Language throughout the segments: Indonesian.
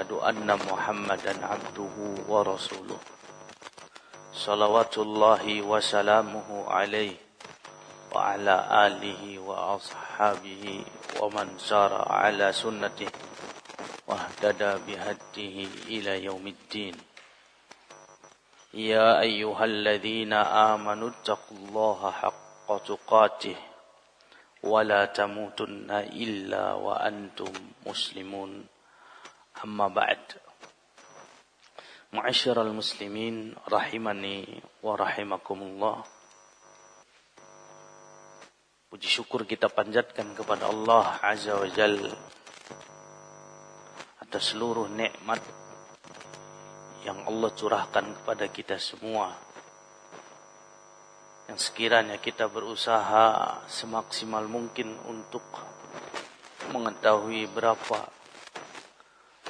asyhadu anna Muhammadan abduhu wa rasuluh. Salawatullahi wa salamuhu alaihi wa ala alihi wa ashabihi wa man sara ala sunnatihi wa ihtada bihadihi ila yaumiddin. Ya ayyuhalladzina amanu taqullaha haqqa tuqatih wa la tamutunna illa wa antum muslimun. Amma ba'd. Ma'asyiral muslimin rahimani wa rahimakumullah. Puji syukur kita panjatkan kepada Allah Azza wa Jalla atas seluruh nikmat yang Allah curahkan kepada kita semua. Yang sekiranya kita berusaha semaksimal mungkin untuk mengetahui berapa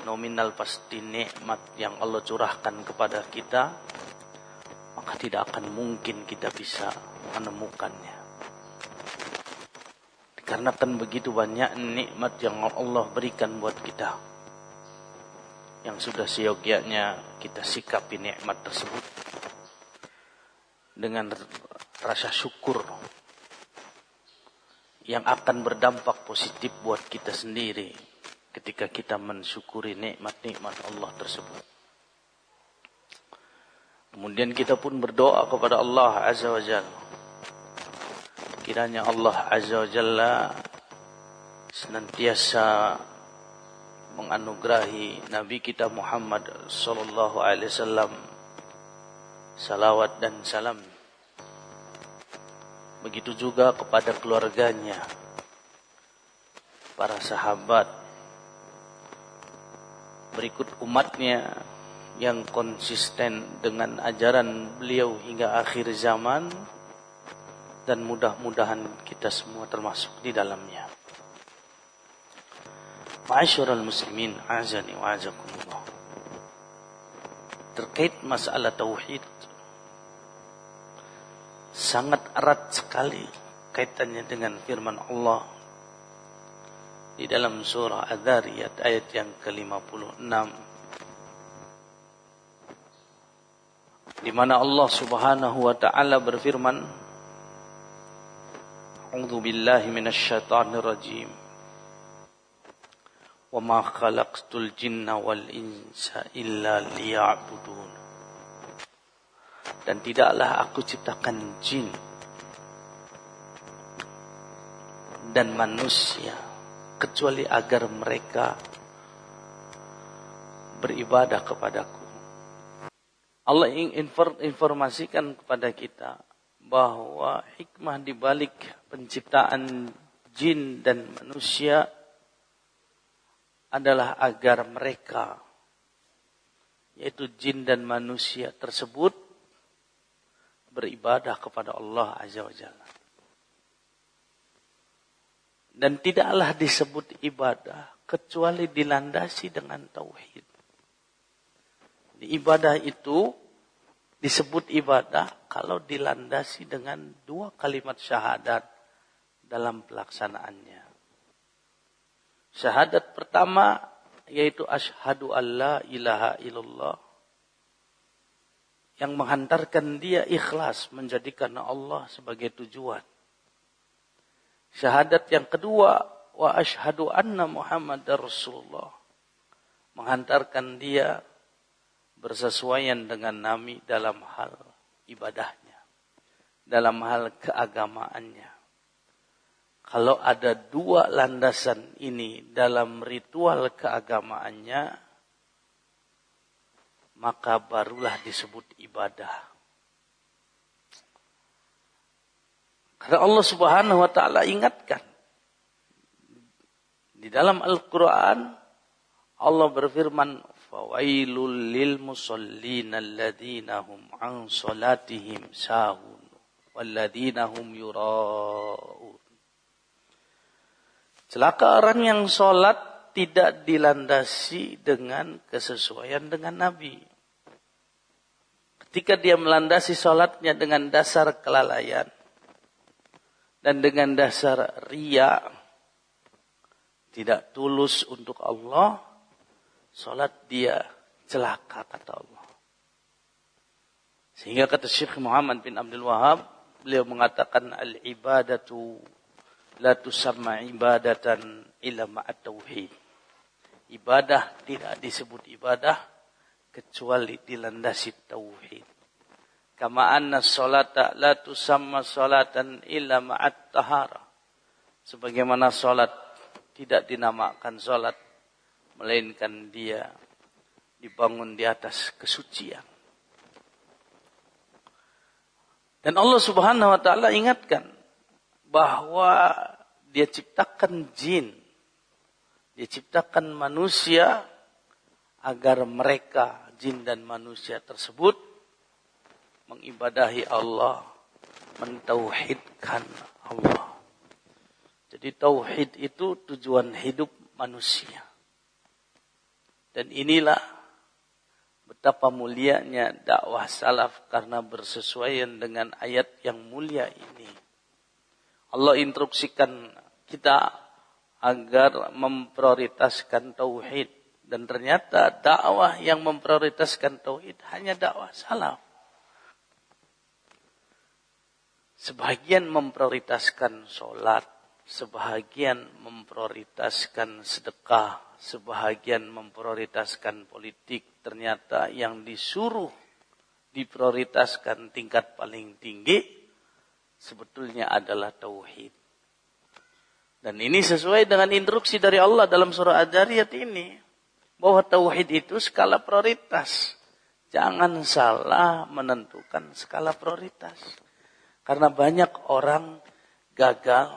nominal pasti nikmat yang Allah curahkan kepada kita, maka tidak akan mungkin kita bisa menemukannya. Dikarenakan begitu banyak nikmat yang Allah berikan buat kita, yang sudah seyogyanya kita sikapi nikmat tersebut dengan rasa syukur yang akan berdampak positif buat kita sendiri ketika kita mensyukuri nikmat-nikmat Allah tersebut. Kemudian kita pun berdoa kepada Allah Azza wa Jalla, kiranya Allah Azza wa Jalla senantiasa menganugerahi Nabi kita Muhammad sallallahu alaihi wasallam salawat dan salam. Begitu juga kepada keluarganya, para sahabat, berikut umatnya yang konsisten dengan ajaran beliau hingga akhir zaman, dan mudah-mudahan kita semua termasuk di dalamnya. Ma'asyiral muslimin, azani wa azakumullah. Terkait masalah tauhid, sangat erat sekali kaitannya dengan firman Allah di dalam surah Adz-Dzariyat ayat yang ke-56, di mana Allah Subhanahu wa taala berfirman, A'udzu billahi minasyaitonir rajim. Wa ma khalaqtul jinna wal insa illa liya'budun. Dan tidaklah aku ciptakan jin dan manusia kecuali agar mereka beribadah kepadaku. Allah ingin informasikan kepada kita bahwa hikmah di balik penciptaan jin dan manusia adalah agar mereka, yaitu jin dan manusia tersebut, beribadah kepada Allah Azza wa Jalla. Dan tidaklah disebut ibadah kecuali dilandasi dengan tauhid. Ibadah itu disebut ibadah kalau dilandasi dengan dua kalimat syahadat dalam pelaksanaannya. Syahadat pertama yaitu asyhadu alla ilaha illallah, yang menghantarkan dia ikhlas menjadikan Allah sebagai tujuan. Syahadat yang kedua, wa asyhadu anna Muhammadar Rasulullah, menghantarkan dia bersesuaian dengan Nabi dalam hal ibadahnya, dalam hal keagamaannya. Kalau ada dua landasan ini dalam ritual keagamaannya, maka barulah disebut ibadah. Karena Allah Subhanahu wa taala ingatkan di dalam Al-Qur'an, Allah berfirman, fawailul lil musallin alladzina hum an salatihim sahun walladzina hum yura'un. Celaka orang yang salat tidak dilandasi dengan kesesuaian dengan Nabi. Ketika dia melandasi salatnya dengan dasar kelalaian dan dengan dasar riya, tidak tulus untuk Allah, salat dia celaka, kata Allah. Sehingga kata Syekh Muhammad bin Abdul Wahab, beliau mengatakan al-ibadatu la tusamma ibadatan illa ma'at tauhid. Ibadah tidak disebut ibadah kecuali dilandasi tauhid. Kama anna sholata la tusamma sholatan illa ma'at tahara. Sebagaimana salat tidak dinamakan salat melainkan dia dibangun di atas kesucian. Dan Allah Subhanahu wa taala ingatkan bahwa dia ciptakan jin, dia ciptakan manusia agar mereka, jin dan manusia tersebut, mengibadahi Allah, mentauhidkan Allah. Jadi tauhid itu tujuan hidup manusia. Dan inilah betapa mulianya dakwah salaf karena bersesuaian dengan ayat yang mulia ini. Allah instruksikan kita agar memprioritaskan tauhid. Dan ternyata dakwah yang memprioritaskan tauhid hanya dakwah salaf. Sebagian memprioritaskan sholat, sebagian memprioritaskan sedekah, sebagian memprioritaskan politik. Ternyata yang disuruh diprioritaskan tingkat paling tinggi sebetulnya adalah tauhid. Dan ini sesuai dengan instruksi dari Allah dalam surah Ad-Dzariyat ini, bahwa tauhid itu skala prioritas. Jangan salah menentukan skala prioritas. Karena banyak orang gagal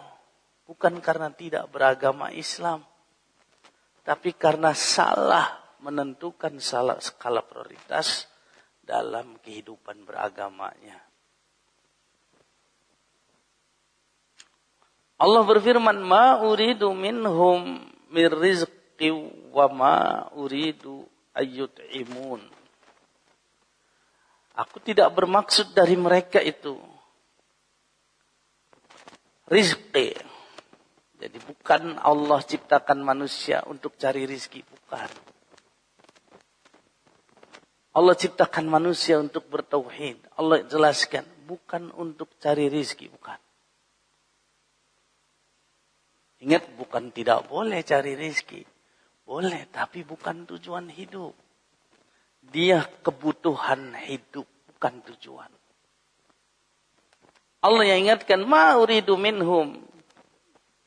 bukan karena tidak beragama Islam, tapi karena salah menentukan skala prioritas dalam kehidupan beragamanya. Allah berfirman, "Ma uridu minhum min rizqi wa ma uridu ayyut'imun." Aku tidak bermaksud dari mereka itu rizki. Jadi bukan Allah ciptakan manusia untuk cari rizki, bukan. Allah ciptakan manusia untuk bertauhid. Allah jelaskan, bukan untuk cari rizki, bukan. Ingat, bukan tidak boleh cari rizki. Boleh, tapi bukan tujuan hidup. Dia kebutuhan hidup, bukan tujuan. Allah yang ingatkan, ma uridu minhum.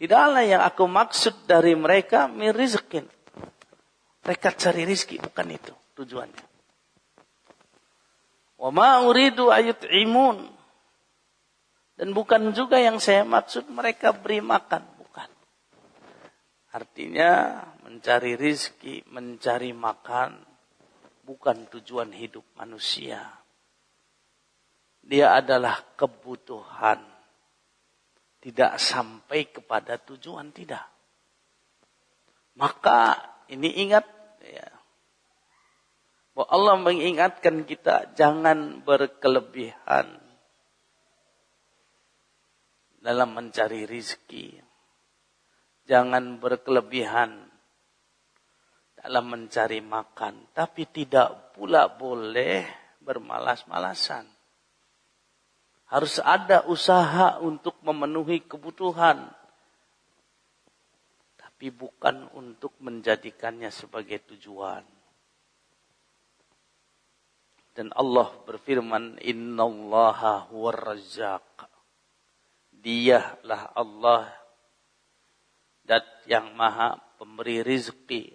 Tidaklah yang aku maksud dari mereka min rizqin. Mereka cari rizki, bukan itu tujuannya. Wa ma uridu ayut'imun. Dan bukan juga yang saya maksud mereka beri makan, bukan. Artinya mencari rizki, mencari makan bukan tujuan hidup manusia. Dia adalah kebutuhan. Tidak sampai kepada tujuan, tidak. Maka ini ingat ya, bahwa Allah mengingatkan kita jangan berkelebihan dalam mencari rizki. Jangan berkelebihan dalam mencari makan. Tapi tidak pula boleh bermalas-malasan. Harus ada usaha untuk memenuhi kebutuhan. Tapi bukan untuk menjadikannya sebagai tujuan. Dan Allah berfirman, innallaha huwar razzaq. Dialah Allah dat yang maha pemberi rizki.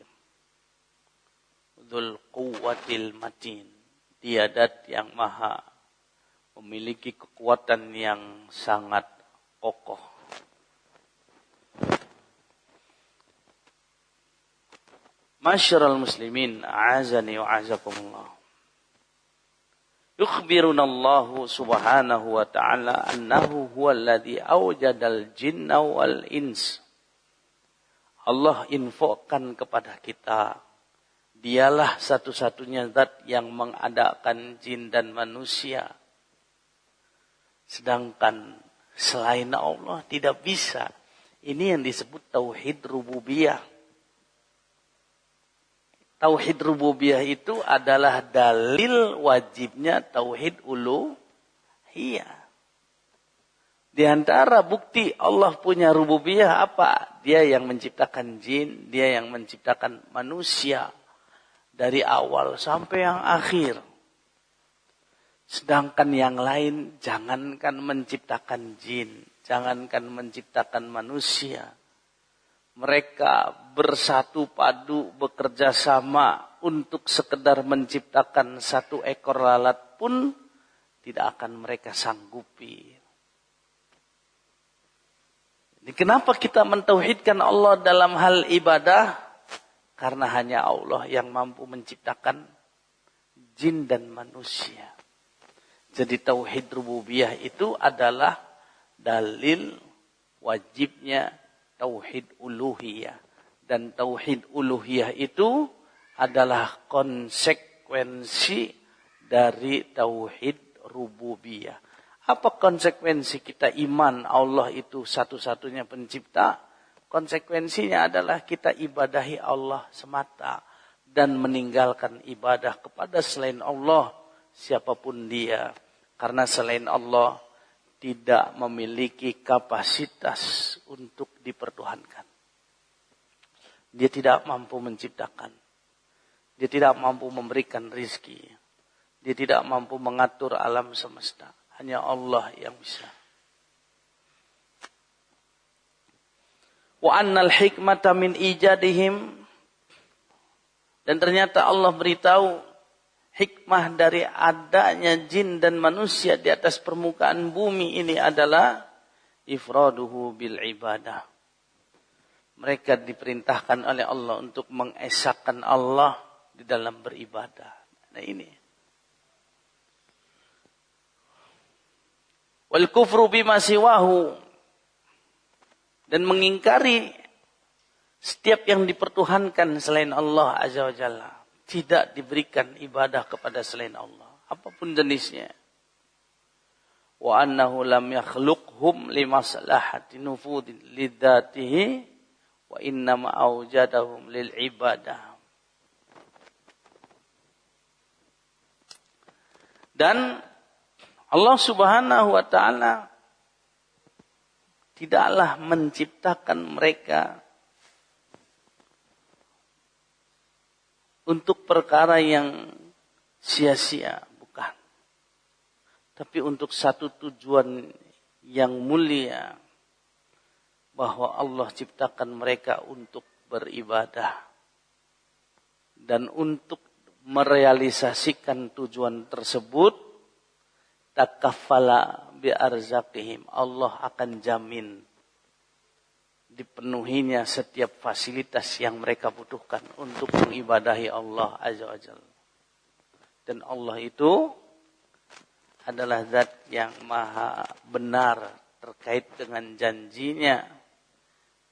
Dzul quwwatil matin. Dia dat yang maha memiliki kekuatan yang sangat kokoh. Masyarul muslimin, a'azani wa a'azakumullah. Yukhbiruna Allah subhanahu wa ta'ala annahu huwa alladhi awjadal jinna wal ins. Allah infokan kepada kita, dialah satu-satunya zat yang mengadakan jin dan manusia. Sedangkan selain Allah tidak bisa. Ini yang disebut tauhid rububiyah. Tauhid rububiyah itu adalah dalil wajibnya tauhid uluhiyah. Di antara bukti Allah punya rububiyah apa? Dia yang menciptakan jin, dia yang menciptakan manusia dari awal sampai yang akhir. Sedangkan yang lain jangankan menciptakan jin, jangankan menciptakan manusia. Mereka bersatu padu, bekerja sama untuk sekedar menciptakan satu ekor lalat pun tidak akan mereka sanggupi. Jadi kenapa kita mentauhidkan Allah dalam hal ibadah? Karena hanya Allah yang mampu menciptakan jin dan manusia. Jadi tauhid rububiyah itu adalah dalil wajibnya tauhid uluhiyah. Dan tauhid uluhiyah itu adalah konsekuensi dari tauhid rububiyah. Apa konsekuensi kita iman Allah itu satu-satunya pencipta? Konsekuensinya adalah kita ibadahi Allah semata dan meninggalkan ibadah kepada selain Allah siapapun dia. Karena selain Allah tidak memiliki kapasitas untuk dipertuhankan. Dia tidak mampu menciptakan. Dia tidak mampu memberikan rizki. Dia tidak mampu mengatur alam semesta. Hanya Allah yang bisa. Wa annal hikmata min ijadihim. Dan ternyata Allah beritahu hikmah dari adanya jin dan manusia di atas permukaan bumi ini adalah ifraduhu bil ibadah. Mereka diperintahkan oleh Allah untuk mengesahkan Allah di dalam beribadah. Nah ini. Wal kufru bima siwahu. Dan mengingkari setiap yang dipertuhankan selain Allah Azza wa Jalla. Tidak diberikan ibadah kepada selain Allah. Apapun jenisnya. Wa annahu lam yakhluqhum limaslahati nufudin lidzatihi. Wa innama awjadahum lil ibadah. Dan Allah subhanahu wa ta'ala tidaklah menciptakan mereka untuk perkara yang sia-sia, bukan. Tapi untuk satu tujuan yang mulia, bahwa Allah ciptakan mereka untuk beribadah. Dan untuk merealisasikan tujuan tersebut, takaffala bi'arzaqihim. Allah akan jamin dipenuhinya setiap fasilitas yang mereka butuhkan untuk mengibadahi Allah Azza wa Jalla. Dan Allah itu adalah zat yang maha benar terkait dengan janjinya.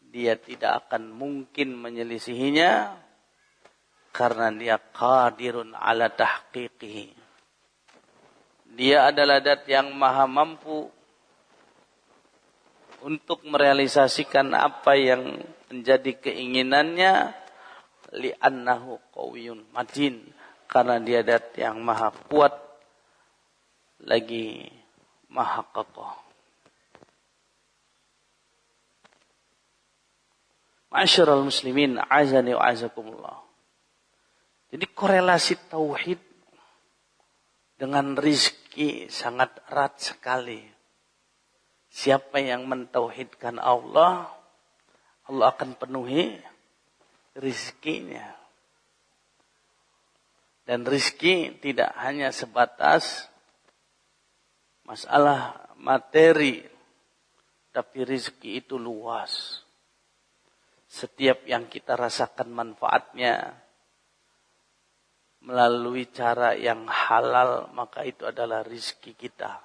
Dia tidak akan mungkin menyelisihinya karena dia qadirun ala tahqiqihi. Dia adalah zat yang maha mampu untuk merealisasikan apa yang menjadi keinginannya, li'annahu qawiyyun matin, karena dia zat yang maha kuat lagi maha kokoh. Ma'asyiral muslimin, azani wa azakumullah. Jadi korelasi tauhid dengan rizki sangat erat sekali. Siapa yang mentauhidkan Allah, Allah akan penuhi rizkinya. Dan rizki tidak hanya sebatas masalah materi, tapi rizki itu luas. Setiap yang kita rasakan manfaatnya melalui cara yang halal, maka itu adalah rizki kita.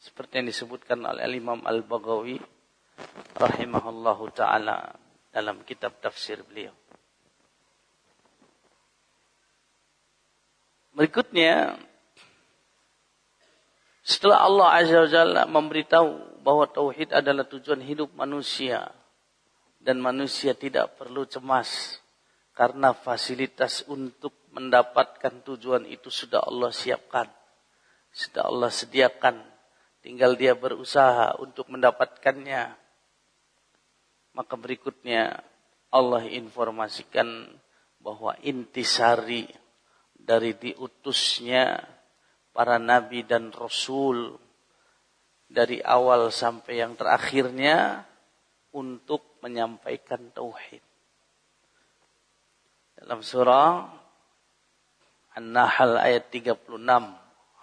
Seperti yang disebutkan oleh Imam Al-Baghawi rahimahullahu ta'ala dalam kitab tafsir beliau. Berikutnya, setelah Allah Azza wa Jalla memberitahu bahwa tauhid adalah tujuan hidup manusia dan manusia tidak perlu cemas Karena fasilitas untuk mendapatkan tujuan itu sudah Allah siapkan. Sudah Allah sediakan. Tinggal dia berusaha untuk mendapatkannya. Maka berikutnya Allah informasikan bahwa intisari dari diutusnya para nabi dan rasul dari awal sampai yang terakhirnya untuk menyampaikan tauhid. Dalam surah An-Nahl ayat 36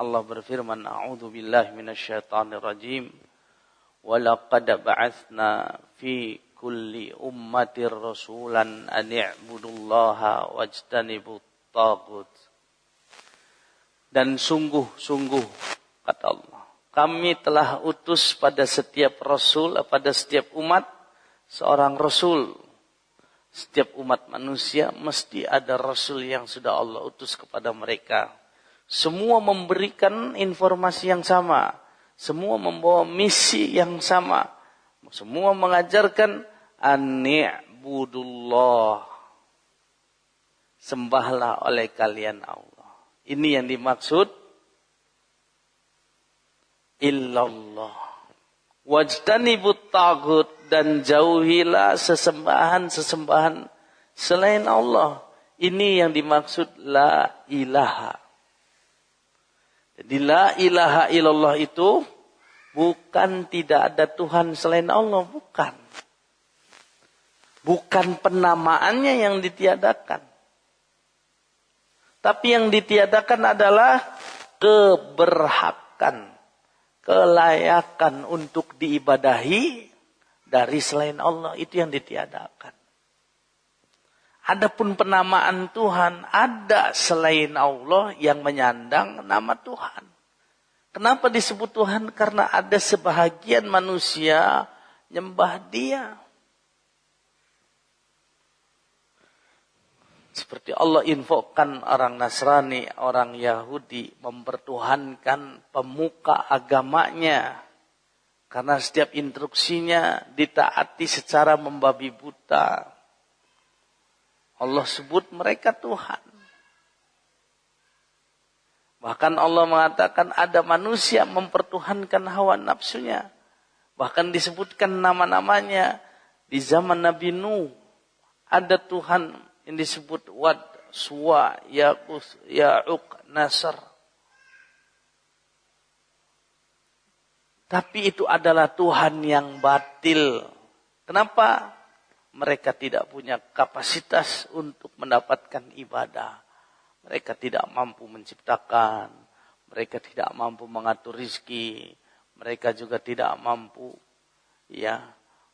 Allah berfirman, A'udzu billahi minasyaitonir rajim. Wa laqad ba'atsna fi kulli ummatir rasulan an i'budullaha wajtanibut taghut. Dan sungguh-sungguh kata Allah, kami telah utus pada setiap rasul, pada setiap umat seorang rasul. Setiap umat manusia mesti ada rasul yang sudah Allah utus kepada mereka. Semua memberikan informasi yang sama. Semua membawa misi yang sama. Semua mengajarkan an-ni'budullah. Sembahlah oleh kalian Allah. Ini yang dimaksud illallah. Wajtanibut taghut, dan jauhilah sesembahan-sesembahan selain Allah. Ini yang dimaksud la ilaha. Jadi la ilaha illallah itu bukan tidak ada Tuhan selain Allah, bukan. Bukan penamaannya yang ditiadakan. Tapi yang ditiadakan adalah keberhakan, kelayakan untuk diibadahi dari selain Allah, itu yang ditiadakan. Adapun penamaan Tuhan, ada selain Allah yang menyandang nama Tuhan. Kenapa disebut Tuhan? Karena ada sebahagian manusia nyembah Dia. Seperti Allah infokan orang Nasrani, orang Yahudi mempertuhankan pemuka agamanya. Karena setiap instruksinya ditaati secara membabi buta. Allah sebut mereka Tuhan. Bahkan Allah mengatakan ada manusia mempertuhankan hawa nafsunya. Bahkan disebutkan nama-namanya. Di zaman Nabi Nuh ada Tuhan yang disebut Wad, Suwa, Ya'us, Ya'uq, Nasr. Tapi itu adalah Tuhan yang batil. Kenapa? Mereka tidak punya kapasitas untuk mendapatkan ibadah. Mereka tidak mampu menciptakan. Mereka tidak mampu mengatur rizki. Mereka juga tidak mampu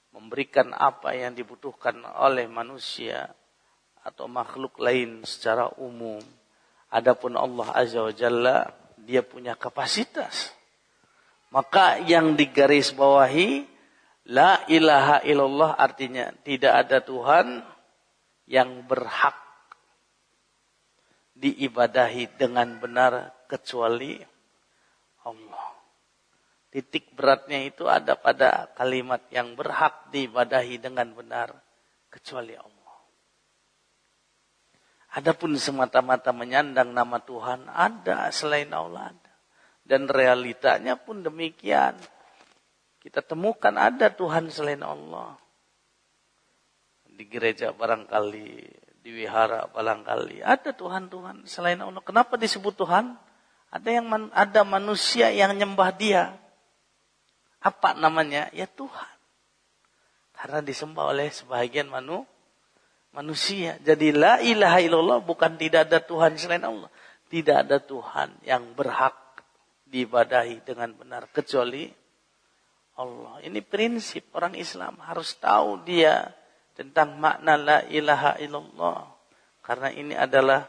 memberikan apa yang dibutuhkan oleh manusia atau makhluk lain secara umum. Adapun Allah Azza wa Jalla, Dia punya kapasitas. Maka yang digarisbawahi la ilaha illallah artinya tidak ada Tuhan yang berhak diibadahi dengan benar kecuali Allah. Titik beratnya itu ada pada kalimat yang berhak diibadahi dengan benar kecuali Allah. Adapun semata-mata menyandang nama Tuhan, ada selain Allah ada. Dan realitanya pun demikian. Kita temukan ada Tuhan selain Allah. Di gereja barangkali, di wihara barangkali ada Tuhan-Tuhan selain Allah. Kenapa disebut Tuhan? Ada manusia yang nyembah Dia. Apa namanya? Ya Tuhan. Karena disembah oleh sebahagian manusia. Jadi la ilaha illallah bukan tidak ada Tuhan selain Allah. Tidak ada Tuhan yang berhak diibadahi dengan benar kecuali Allah. Ini prinsip orang Islam harus tahu dia tentang makna la ilaha illallah. Karena ini adalah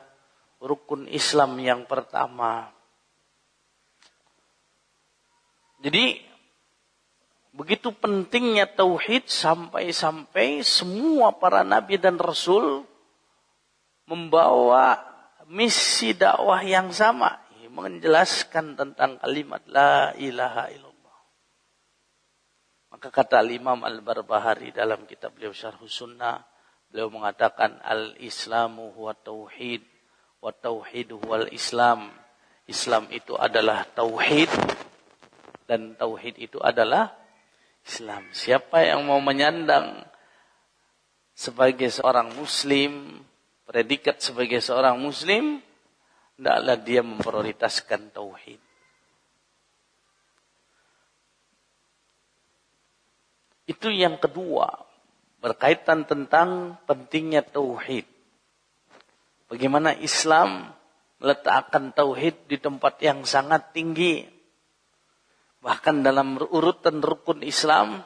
rukun Islam yang pertama. Jadi begitu pentingnya tauhid sampai-sampai semua para nabi dan rasul membawa misi dakwah yang sama. Menjelaskan tentang kalimat la ilaha illallah. Maka kata Imam Al-Barbahari dalam kitab beliau Syarhus Sunnah, Beliau mengatakan al-Islamu huwa tauhid wa tauhidu huwal Islam. Islam itu adalah tauhid dan tauhid itu adalah Islam. Siapa yang mau menyandang sebagai seorang muslim, predikat sebagai seorang muslim, hendaklah dia memprioritaskan tauhid. Itu yang kedua, berkaitan tentang pentingnya tauhid. Bagaimana Islam meletakkan tauhid di tempat yang sangat tinggi. Bahkan dalam urutan rukun Islam,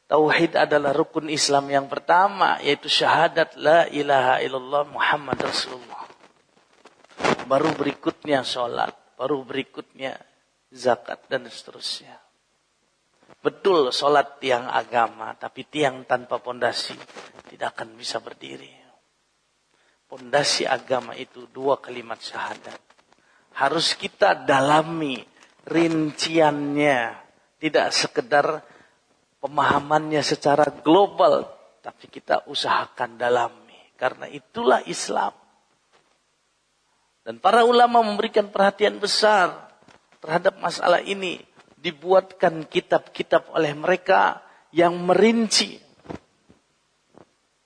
tauhid adalah rukun Islam yang pertama, yaitu syahadat la ilaha illallah Muhammad Rasulullah. Baru berikutnya sholat, baru berikutnya zakat dan seterusnya. Betul sholat tiang agama, tapi tiang tanpa pondasi tidak akan bisa berdiri. Pondasi agama itu 2 kalimat syahadat. Harus kita dalami rinciannya, tidak sekedar pemahamannya secara global, tapi kita usahakan dalami. Karena itulah Islam. Dan para ulama memberikan perhatian besar terhadap masalah ini. Dibuatkan kitab-kitab oleh mereka yang merinci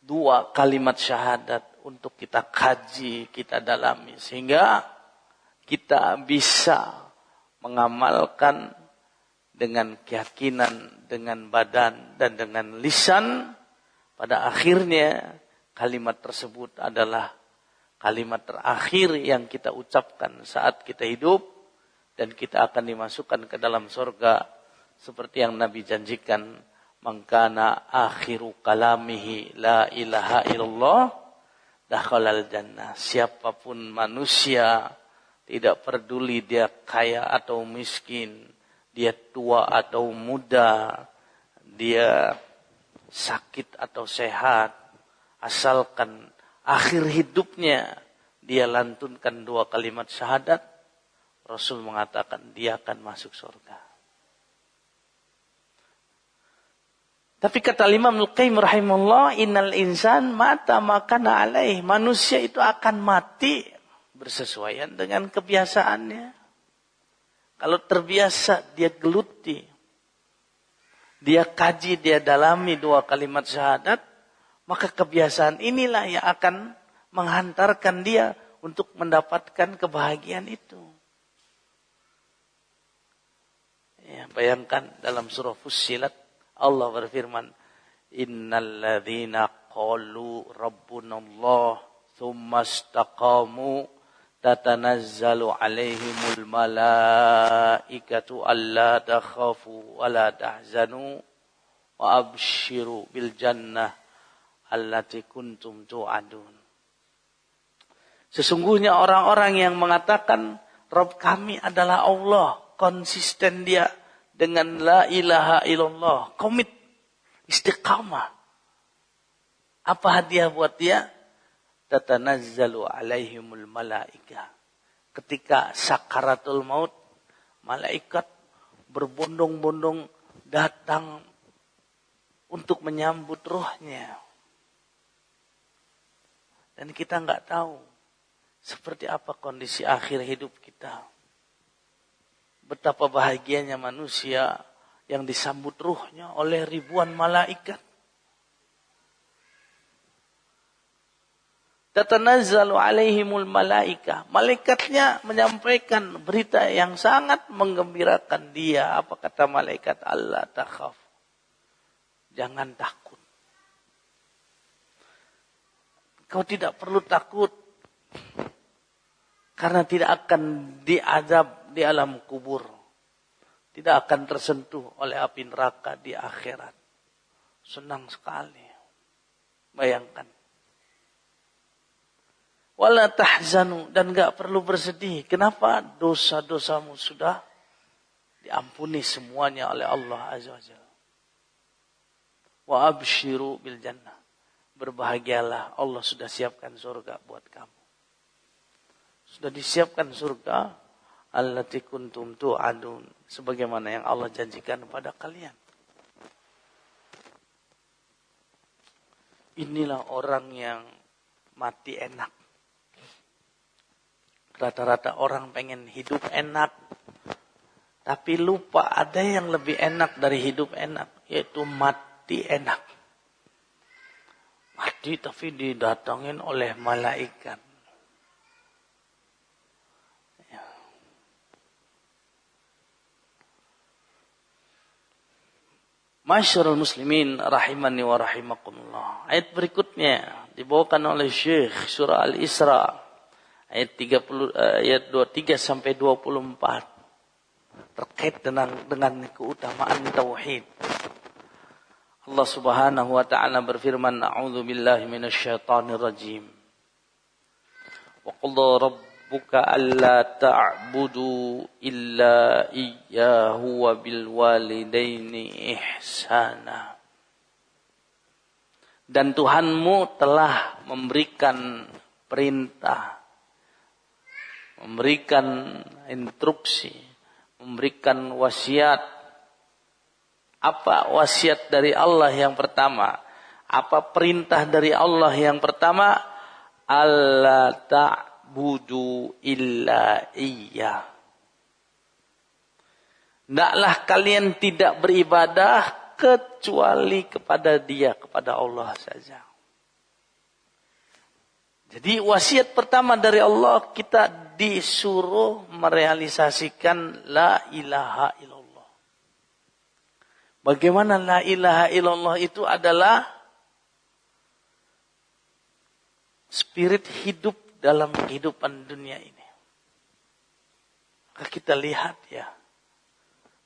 2 kalimat syahadat untuk kita kaji, kita dalami. Sehingga kita bisa mengamalkan dengan keyakinan, dengan badan, dan dengan lisan. Pada akhirnya kalimat tersebut adalah kalimat terakhir yang kita ucapkan saat kita hidup. Dan kita akan dimasukkan ke dalam surga seperti yang Nabi janjikan, mangkana akhiru kalamihi la ilaha illallah dakhalal jannah. Siapapun manusia, tidak peduli dia kaya atau miskin, dia tua atau muda, dia sakit atau sehat, asalkan akhir hidupnya dia lantunkan 2 kalimat syahadat, Rasul mengatakan dia akan masuk surga. Tapi kata Imam Al-Qayyim rahimahullah, innal insan mata makana alaih. Manusia itu akan mati bersesuaian dengan kebiasaannya. Kalau terbiasa dia geluti, dia kaji, dia dalami 2 kalimat syahadat, maka kebiasaan inilah yang akan menghantarkan dia untuk mendapatkan kebahagiaan itu. Ya, bayangkan dalam surah Fussilat Allah berfirman, innal ladzina qalu rabbunallah tsumma istaqamu tatanazzalu alaihimul malaikatu alla takhafu wa la tahzanu wa abshiru bil jannah allati kuntum tu'adun. Sesungguhnya orang-orang yang mengatakan Rabb kami adalah Allah, konsisten dia dengan la ilaha illallah, komit, istiqamah. Apa hadiah buat dia? Tatanazzalu alaihimul malaika. Ketika sakaratul maut, malaikat berbondong-bondong datang untuk menyambut ruhnya. Dan kita nggak tahu seperti apa kondisi akhir hidup kita. Betapa bahagianya manusia yang disambut ruhnya oleh ribuan malaikat. Tatanazzalu alaihimul malaika. Malaikatnya menyampaikan berita yang sangat menggembirakan dia. Apa kata malaikat? Allah takhaf. Jangan takut. Kau tidak perlu takut. Karena tidak akan diazab di alam kubur. Tidak akan tersentuh oleh api neraka di akhirat. Senang sekali. Bayangkan. Wala tahzanu. Dan gak perlu bersedih. Kenapa? Dosa-dosamu sudah diampuni semuanya oleh Allah Azza wa Jalla. Wa abshiru bil jannah. Berbahagialah. Allah sudah siapkan surga buat kamu. Sudah disiapkan surga allati kuntum tu'adun, sebagaimana yang Allah janjikan kepada kalian. inilah orang yang mati enak. Rata-rata orang pengen hidup enak, tapi lupa ada yang lebih enak dari hidup enak, yaitu mati enak. Mati tapi didatangin oleh malaikat. Ya. Masyarul muslimin rahimani wa rahimakumullah. Ayat berikutnya dibawakan oleh Syekh surah Al-Isra ayat 23 sampai 24 terkait dengan keutamaan tauhid. Allah Subhanahu wa taala berfirman, "A'udzu billahi minasyaitonir rajim. Wa qadara rabbuka alla ta'budu illa iyyahu wa bil walidaini ihsana." Dan Tuhanmu telah memberikan perintah, memberikan instruksi, memberikan wasiat. Apa wasiat dari Allah yang pertama? Apa perintah dari Allah yang pertama? Alla ta'budu illa iya. Hendaklah kalian tidak beribadah kecuali kepada Dia, kepada Allah saja. Jadi wasiat pertama dari Allah, kita disuruh merealisasikan la ilaha illallah. Bagaimana la ilaha illallah itu adalah spirit hidup dalam kehidupan dunia ini. Maka kita lihat ya,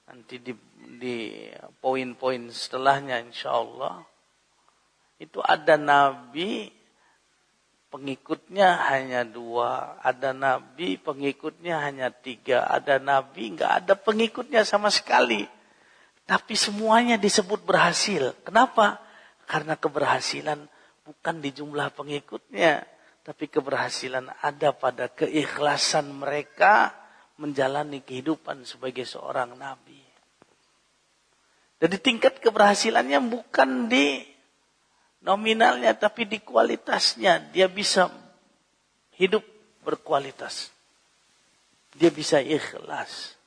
nanti di poin-poin setelahnya insyaallah, itu ada nabi pengikutnya hanya 2, ada nabi pengikutnya hanya 3, ada nabi nggak ada pengikutnya sama sekali. Tapi semuanya disebut berhasil. Kenapa? Karena keberhasilan bukan di jumlah pengikutnya, tapi keberhasilan ada pada keikhlasan mereka menjalani kehidupan sebagai seorang nabi. Jadi tingkat keberhasilannya bukan di nominalnya, tapi di kualitasnya. Dia bisa hidup berkualitas. Dia bisa ikhlas.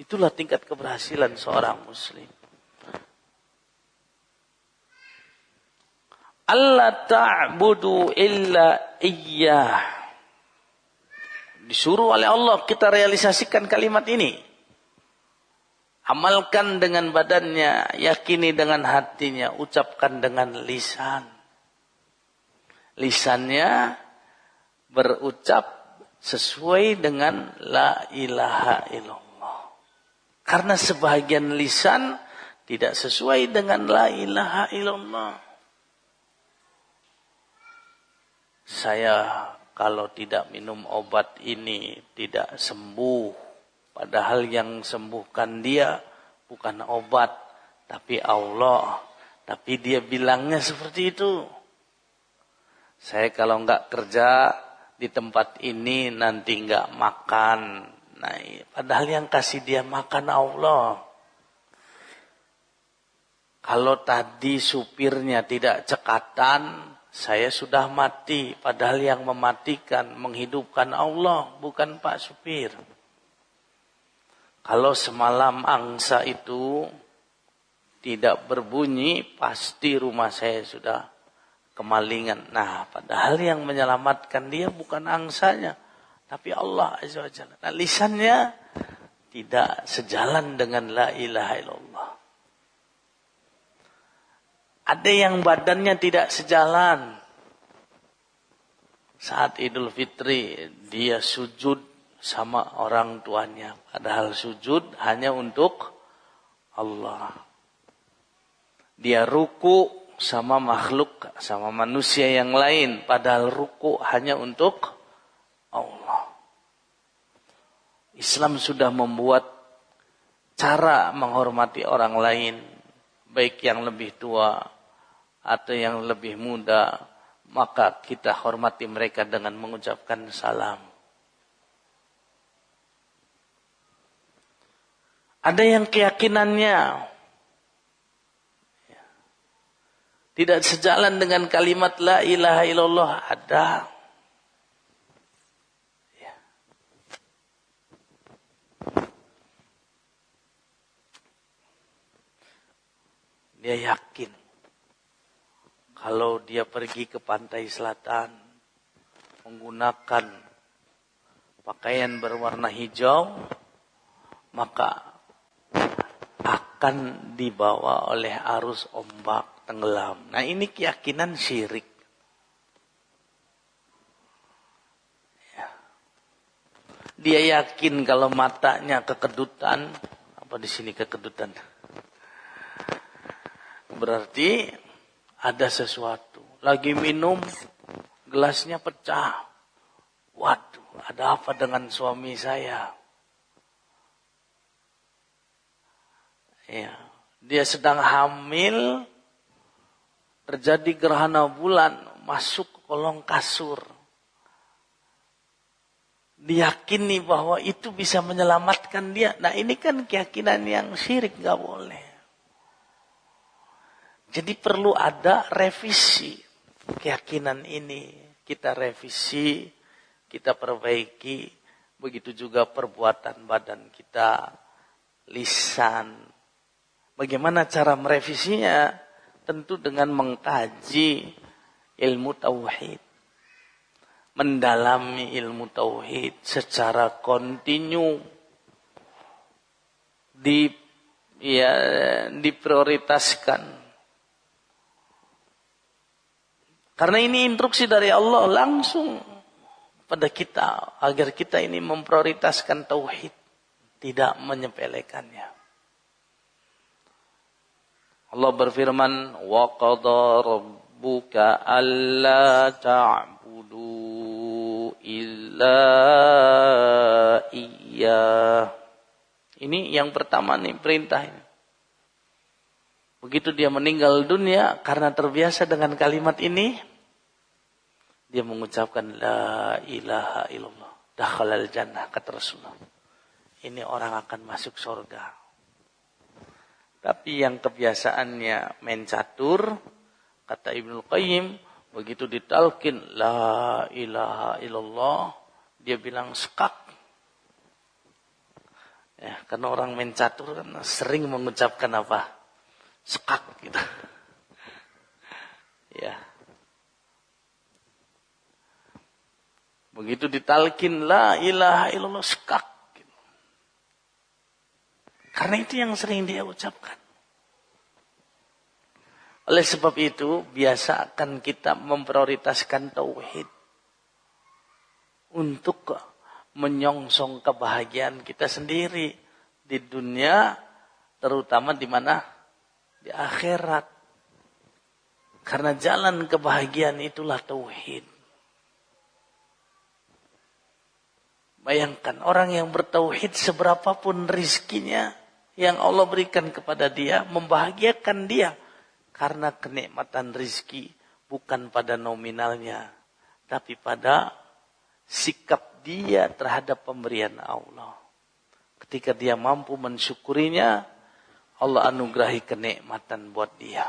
Itulah tingkat keberhasilan seorang muslim. Alla ta'budu illa iyyah. Disuruh oleh Allah kita realisasikan kalimat ini. Amalkan dengan badannya, yakini dengan hatinya, ucapkan dengan lisan. Lisannya berucap sesuai dengan la ilaha illallah. Karena sebahagian lisan tidak sesuai dengan la ilaha illallah. Saya kalau tidak minum obat ini tidak sembuh. Padahal yang sembuhkan dia bukan obat, tapi Allah. Tapi dia bilangnya seperti itu. Saya kalau nggak kerja di tempat ini nanti nggak makan. Nah, padahal yang kasih dia makan Allah. Kalau tadi supirnya tidak cekatan, saya sudah mati. Padahal yang mematikan, menghidupkan Allah, bukan Pak Supir. Kalau semalam angsa itu tidak berbunyi, pasti rumah saya sudah kemalingan. Nah, padahal yang menyelamatkan dia bukan angsanya, tapi Allah Azza wa Jalla. Nah, lisannya tidak sejalan dengan la ilaha illallah. Ada yang badannya tidak sejalan. Saat Idul Fitri, dia sujud sama orang tuanya. Padahal sujud hanya untuk Allah. Dia ruku sama makhluk, sama manusia yang lain. Padahal ruku hanya untuk Allah. Islam sudah membuat cara menghormati orang lain. Baik yang lebih tua atau yang lebih muda. Maka kita hormati mereka dengan mengucapkan salam. Ada yang keyakinannya tidak sejalan dengan kalimat la ilaha illallah, ada. Ya. Dia yakin kalau dia pergi ke pantai selatan menggunakan pakaian berwarna hijau, maka akan dibawa oleh arus ombak tenggelam. Nah, ini keyakinan syirik. Ya. Dia yakin kalau matanya kekedutan, apa di sini kekedutan? Berarti ada sesuatu. Lagi minum, gelasnya pecah. Waduh, ada apa dengan suami saya? Ya, dia sedang hamil, terjadi gerhana bulan, masuk ke kolong kasur. Diyakini bahwa itu bisa menyelamatkan dia. Nah, ini kan keyakinan yang syirik, gak boleh. Jadi perlu ada revisi keyakinan ini. Kita revisi, kita perbaiki. Begitu juga perbuatan badan kita, lisan. Bagaimana cara merevisinya? Tentu dengan mengkaji ilmu tauhid. Mendalami ilmu tauhid secara kontinu. Diprioritaskan. Karena ini instruksi dari Allah langsung pada kita. Agar kita ini memprioritaskan tauhid. Tidak menyepelekannya. Allah berfirman, wa qada rabbuka alla ta'budu illa iyyah. Ini yang pertama nih perintah ini. Begitu dia meninggal dunia karena terbiasa dengan kalimat ini, dia mengucapkan la ilaha illallah, dakhalal jannah, kata Rasulullah. Ini orang akan masuk surga. Tapi yang kebiasaannya main catur, kata Ibnul Qayyim, begitu ditalkin la ilaha illallah, dia bilang sekak. Ya, karena orang main catur kan sering mengucapkan apa? Sekak gitu. Ya. Begitu ditalkin la ilaha illallah, sekak. Karena itu yang sering dia ucapkan. Oleh sebab itu, biasakan kita memprioritaskan tauhid. Untuk menyongsong kebahagiaan kita sendiri. Di dunia, terutama di mana? Di akhirat. Karena jalan kebahagiaan itulah tauhid. Bayangkan, orang yang bertauhid seberapapun rizkinya yang Allah berikan kepada dia, membahagiakan dia. Karena kenikmatan rizki bukan pada nominalnya, tapi pada sikap dia terhadap pemberian Allah. Ketika dia mampu mensyukurinya, Allah anugerahi kenikmatan buat dia.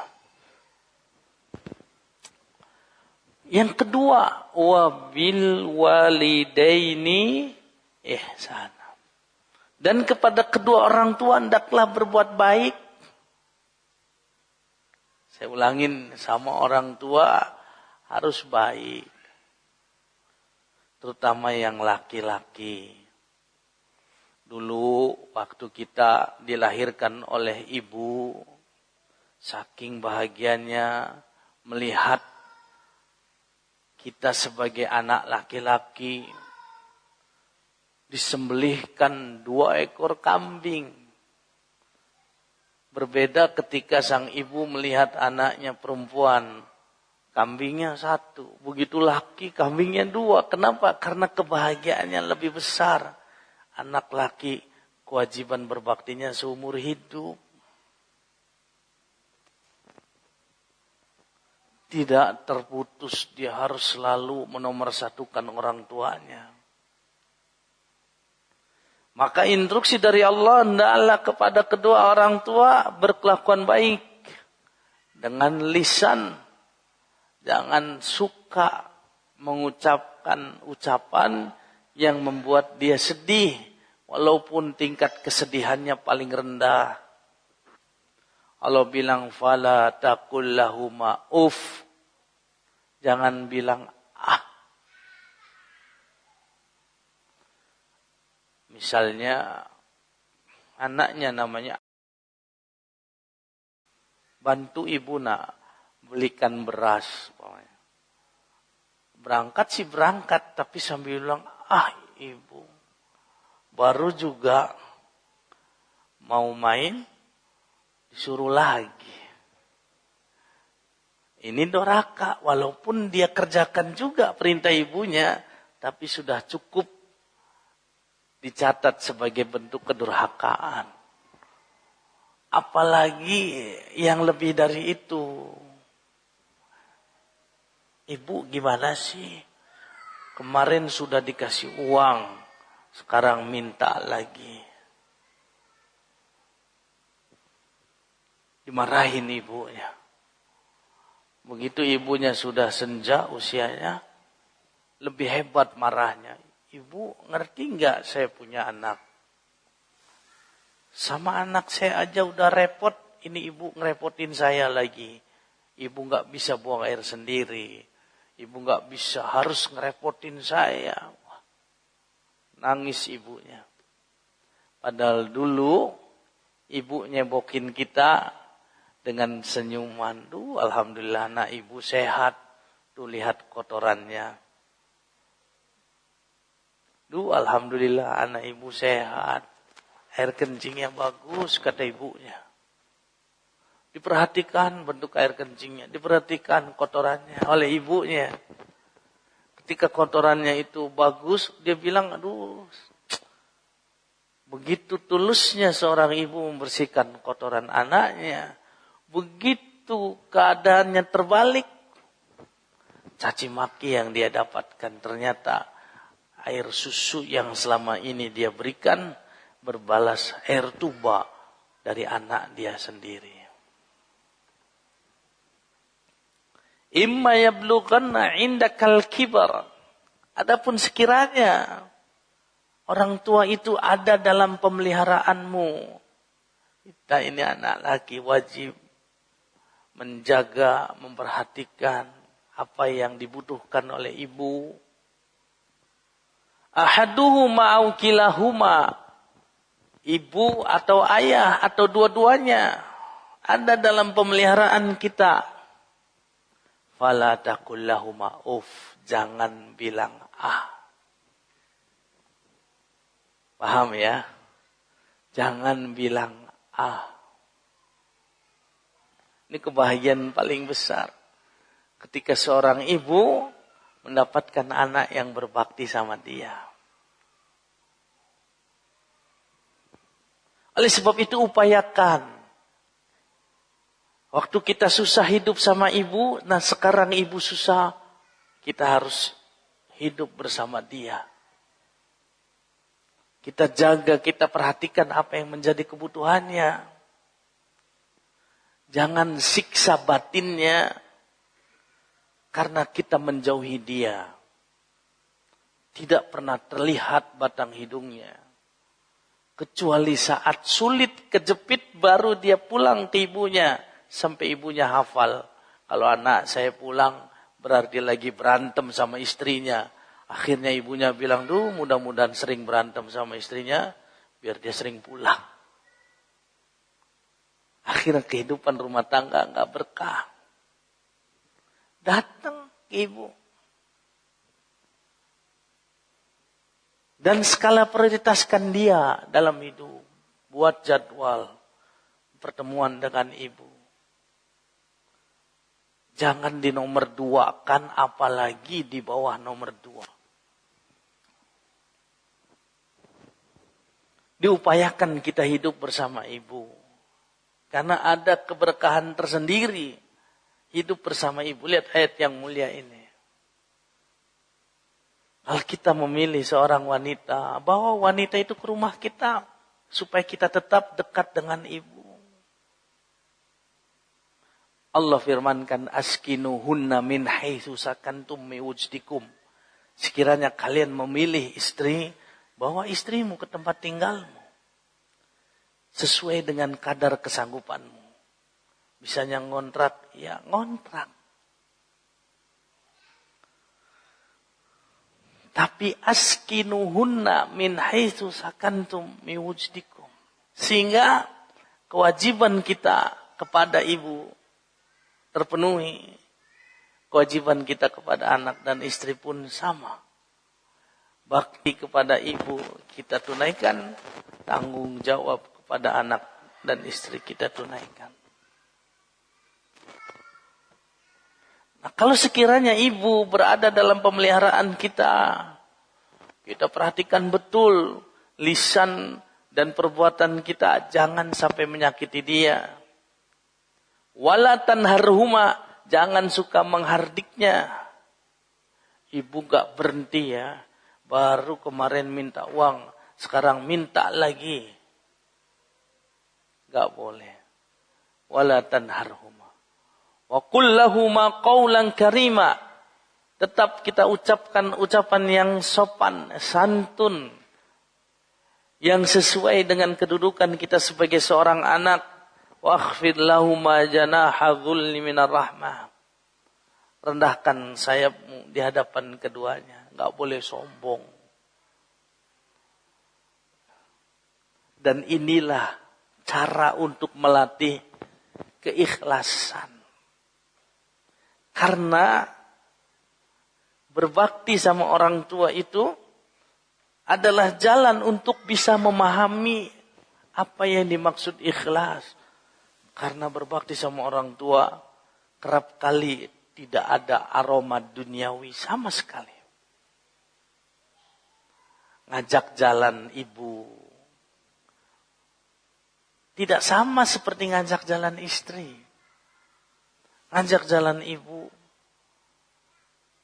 Yang kedua, wabil walidaini ihsana. Dan kepada kedua orang tua hendaklah berbuat baik. Saya ulangin, sama orang tua harus baik. Terutama yang laki-laki. Dulu waktu kita dilahirkan oleh ibu, saking bahagianya melihat kita sebagai anak laki-laki disembelihkan 2 ekor kambing. Berbeda ketika sang ibu melihat anaknya perempuan, kambingnya 1. Begitu laki, kambingnya 2. Kenapa? Karena kebahagiaannya lebih besar. Anak laki, kewajiban berbaktinya seumur hidup. Tidak terputus, dia harus selalu menomorsatukan orang tuanya. Maka instruksi dari Allah hendaklah kepada kedua orang tua berkelakuan baik. dengan lisan. Jangan suka mengucapkan ucapan yang membuat dia sedih, walaupun tingkat kesedihannya paling rendah. Allah bilang, fala taqul lahuma uff. Jangan bilang ah. Misalnya anaknya namanya, bantu ibu nak belikan beras. Berangkat sih berangkat, tapi sambil bilang, ah ibu, baru juga mau main, disuruh lagi. Ini doraka, walaupun dia kerjakan juga perintah ibunya, tapi sudah cukup dicatat sebagai bentuk kedurhakaan. Apalagi yang lebih dari itu. Ibu gimana sih? Kemarin sudah dikasih uang, sekarang minta lagi. Dimarahin ibunya. Begitu ibunya sudah senja usianya, lebih hebat marahnya. Ibu ngerti nggak saya punya anak? Sama anak saya aja udah repot, ini ibu ngerepotin saya lagi. Ibu nggak bisa buang air sendiri. Ibu nggak bisa, harus ngerepotin saya. Nangis ibunya. Padahal dulu ibu nyebokin kita dengan senyuman. Alhamdulillah anak ibu sehat. Tuh lihat kotorannya. Alhamdulillah anak ibu sehat. Air kencingnya bagus, kata ibunya. Diperhatikan bentuk air kencingnya. Diperhatikan kotorannya oleh ibunya. Ketika kotorannya itu bagus, dia bilang, aduh. Begitu tulusnya seorang ibu membersihkan kotoran anaknya. Begitu keadaannya terbalik. Caci maki yang dia dapatkan ternyata air susu yang selama ini dia berikan berbalas air tuba dari anak dia sendiri. Imma yablughanna indakal kibar. Adapun sekiranya orang tua itu ada dalam pemeliharaanmu, kita ini anak laki wajib menjaga, memperhatikan apa yang dibutuhkan oleh ibu. Ahaduhuma au kilahuma, ibu atau ayah atau dua-duanya ada dalam pemeliharaan kita. Fala taqul lahuma uff, jangan bilang ah. Paham ya? Jangan bilang ah. Ini kebahagiaan paling besar ketika seorang ibu mendapatkan anak yang berbakti sama dia. Oleh sebab itu upayakan. Waktu kita susah hidup sama ibu, nah sekarang ibu susah, kita harus hidup bersama dia. Kita jaga, kita perhatikan apa yang menjadi kebutuhannya. Jangan siksa batinnya karena kita menjauhi dia. Tidak pernah terlihat batang hidungnya. Kecuali saat sulit kejepit baru dia pulang ke ibunya. Sampai ibunya hafal. Kalau anak saya pulang berarti lagi berantem sama istrinya. Akhirnya ibunya bilang, mudah-mudahan sering berantem sama istrinya. Biar dia sering pulang. Akhirnya kehidupan rumah tangga enggak berkah. Datang ke ibu. Dan skala prioritaskan dia dalam hidup. Buat jadwal pertemuan dengan ibu. Jangan di nomor 2 kan, apalagi di bawah nomor 2. Diupayakan kita hidup bersama ibu. Karena ada keberkahan tersendiri. Hidup bersama ibu. Lihat ayat yang mulia ini. Kalau kita memilih seorang wanita, bawa wanita itu ke rumah kita. Supaya kita tetap dekat dengan ibu. Allah firmankan, askinuhunna min haitsu sakantum min wujdikum. Sekiranya kalian memilih istri, bawa istrimu ke tempat tinggalmu. Sesuai dengan kadar kesanggupanmu. Bisanya ngontrak, ya ngontrak. Tapi askinuhunna min haitsu sakantum min wujdikum. Sehingga kewajiban kita kepada ibu terpenuhi. Kewajiban kita kepada anak dan istri pun sama. Bakti kepada ibu kita tunaikan. Tanggung jawab kepada anak dan istri kita tunaikan. Nah, kalau sekiranya ibu berada dalam pemeliharaan kita, kita perhatikan betul lisan dan perbuatan kita, jangan sampai menyakiti dia. Wala tanharhuma, jangan suka menghardiknya. Ibu gak berhenti ya, baru kemarin minta uang, sekarang minta lagi. Gak boleh. Wala tanharhuma. Wa qul lahuma qawlan karima. Tetap kita ucapkan ucapan yang sopan, santun, yang sesuai dengan kedudukan kita sebagai seorang anak. Wakhfid lahuma janaha dhulli minar rahmah. Rendahkan sayapmu di hadapan keduanya. Enggak boleh sombong. Dan inilah cara untuk melatih keikhlasan. Karena berbakti sama orang tua itu adalah jalan untuk bisa memahami apa yang dimaksud ikhlas. Karena berbakti sama orang tua kerap kali tidak ada aroma duniawi sama sekali. Ngajak jalan ibu tidak sama seperti ngajak jalan istri. Ngajak jalan ibu,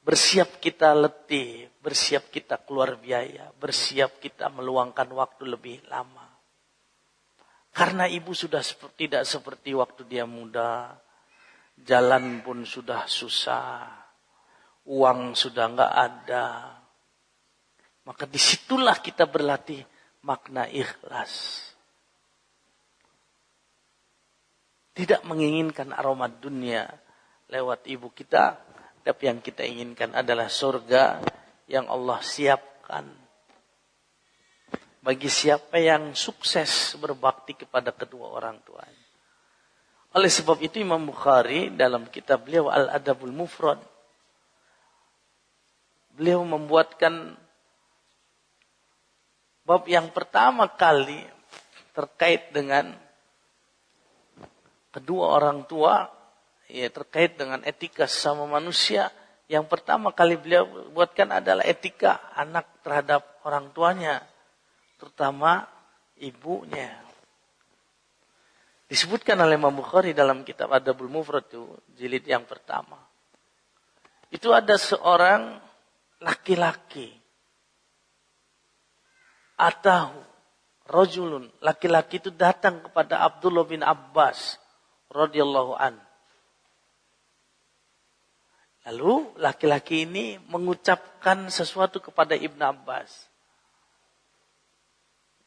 bersiap kita letih, bersiap kita keluar biaya, bersiap kita meluangkan waktu lebih lama. Karena ibu sudah tidak seperti waktu dia muda. Jalan pun sudah susah. Uang sudah enggak ada. Maka disitulah kita berlatih makna ikhlas. Tidak menginginkan aroma dunia lewat ibu kita. Tapi yang kita inginkan adalah surga yang Allah siapkan. Bagi siapa yang sukses berbakti kepada kedua orang tuanya. Oleh sebab itu Imam Bukhari dalam kitab beliau Al-Adabul Mufrad. Beliau membuatkan bab yang pertama kali terkait dengan kedua orang tua. Ya, terkait dengan etika sama manusia. Yang pertama kali beliau buatkan adalah etika anak terhadap orang tuanya. Terutama ibunya. Disebutkan oleh Imam Bukhari dalam kitab Adabul Mufrad itu, jilid yang pertama. Itu ada seorang laki-laki. Atahu rajulun, laki-laki itu datang kepada Abdullah bin Abbas radhiyallahu an. Lalu laki-laki ini mengucapkan sesuatu kepada Ibn Abbas.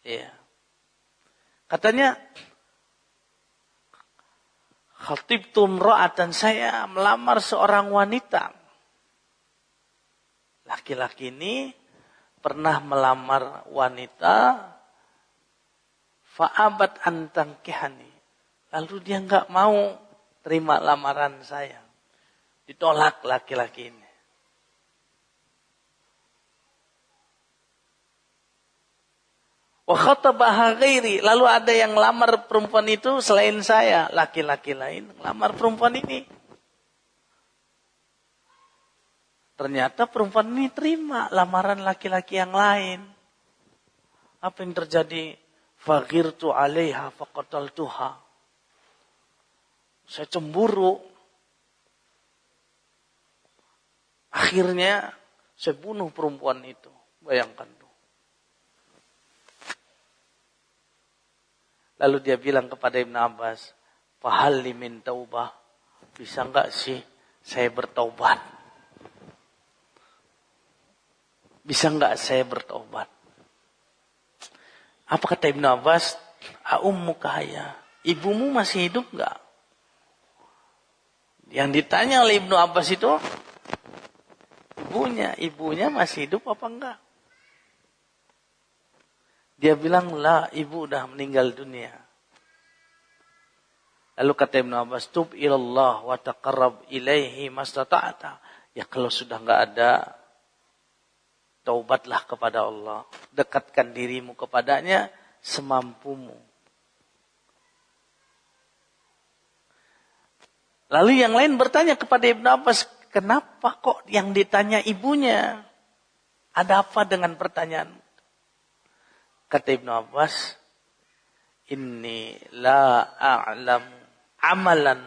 Ya. Katanya, khatibtu imra'atan, saya melamar seorang wanita. Laki-laki ini pernah melamar wanita, fa'abat an tankihani. Lalu dia enggak mau terima lamaran saya. Ditolak laki-laki ini. Wa khatabaha ghairi, lalu ada yang lamar perempuan itu selain saya, laki-laki lain lamar perempuan ini. Ternyata perempuan ini terima lamaran laki-laki yang lain. Apa yang terjadi? Faghirtu 'alaiha faqataltuha. Saya cemburu. Akhirnya saya bunuh perempuan itu. Bayangkan tuh. Lalu dia bilang kepada Ibn Abbas, "Fahalli min taubah." bisa enggak sih saya bertobat? Bisa enggak saya bertobat? Apa kata Ibnu Abbas? Ummuka haya. Ibumu masih hidup enggak? Yang ditanya oleh Ibnu Abbas itu ibunya masih hidup apa enggak? Dia bilang, lah, ibu udah meninggal dunia. Lalu kata Ibnu Abbas, tub ilallah wa taqarrab ilaihi mastata'ta. Ya kalau sudah enggak ada, taubatlah kepada Allah. Dekatkan dirimu kepadanya semampumu. Lalu yang lain bertanya kepada Ibnu Abbas, kenapa kok yang ditanya ibunya? Ada apa dengan pertanyaan? Kata Ibnu Abbas, inni la a'lamu amalan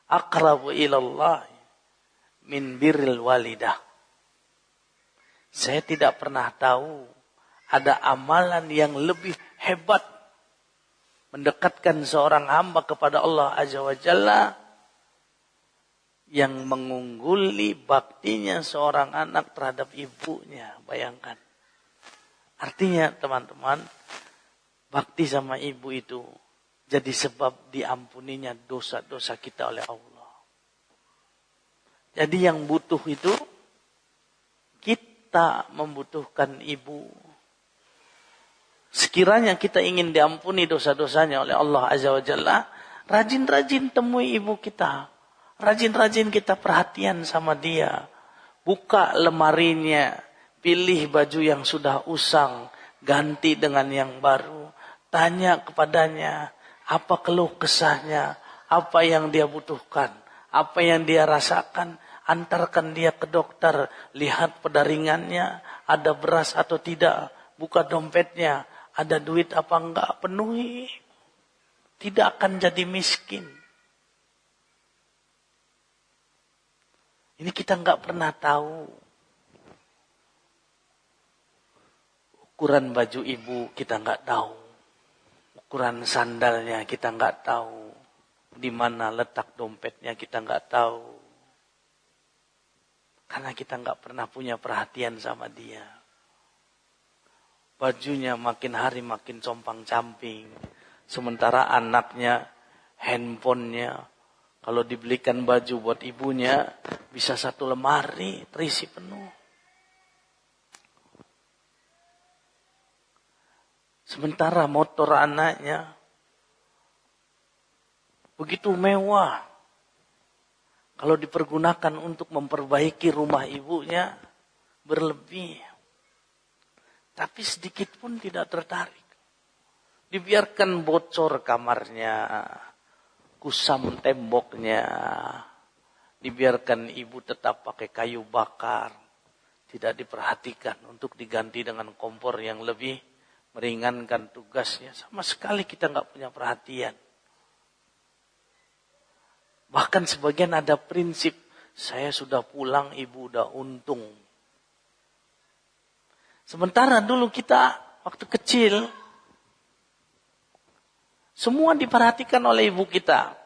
aqrabu ilallah min birril walidah. Saya tidak pernah tahu ada amalan yang lebih hebat mendekatkan seorang hamba kepada Allah Azza wa Jalla yang mengungguli baktinya seorang anak terhadap ibunya. Bayangkan. Artinya teman-teman, bakti sama ibu itu jadi sebab diampuninya dosa-dosa kita oleh Allah. Jadi yang butuh itu, kita membutuhkan ibu. Sekiranya kita ingin diampuni dosa-dosanya oleh Allah Azza wa Jalla, rajin-rajin temui ibu kita. Rajin-rajin kita perhatian sama dia. Buka lemarinya, pilih baju yang sudah usang, ganti dengan yang baru. Tanya kepadanya, apa keluh kesahnya, apa yang dia butuhkan, apa yang dia rasakan. Antarkan dia ke dokter, lihat pedaringannya, ada beras atau tidak, buka dompetnya, ada duit apa enggak, penuhi. Tidak akan jadi miskin. Ini kita enggak pernah tahu. Ukuran baju ibu kita enggak tahu. Ukuran sandalnya kita enggak tahu. Di mana letak dompetnya kita enggak tahu. Karena kita enggak pernah punya perhatian sama dia. Bajunya makin hari makin compang-camping. Sementara anaknya, handphonenya, kalau dibelikan baju buat ibunya, bisa 1 lemari terisi penuh. Sementara motor anaknya begitu mewah. Kalau dipergunakan untuk memperbaiki rumah ibunya, berlebih. Tapi sedikit pun tidak tertarik. Dibiarkan bocor kamarnya, kusam temboknya, dibiarkan ibu tetap pakai kayu bakar. Tidak diperhatikan untuk diganti dengan kompor yang lebih meringankan tugasnya. Sama sekali kita nggak punya perhatian. Bahkan sebagian ada prinsip, saya sudah pulang, ibu udah untung. Sementara dulu kita waktu kecil, semua diperhatikan oleh ibu kita.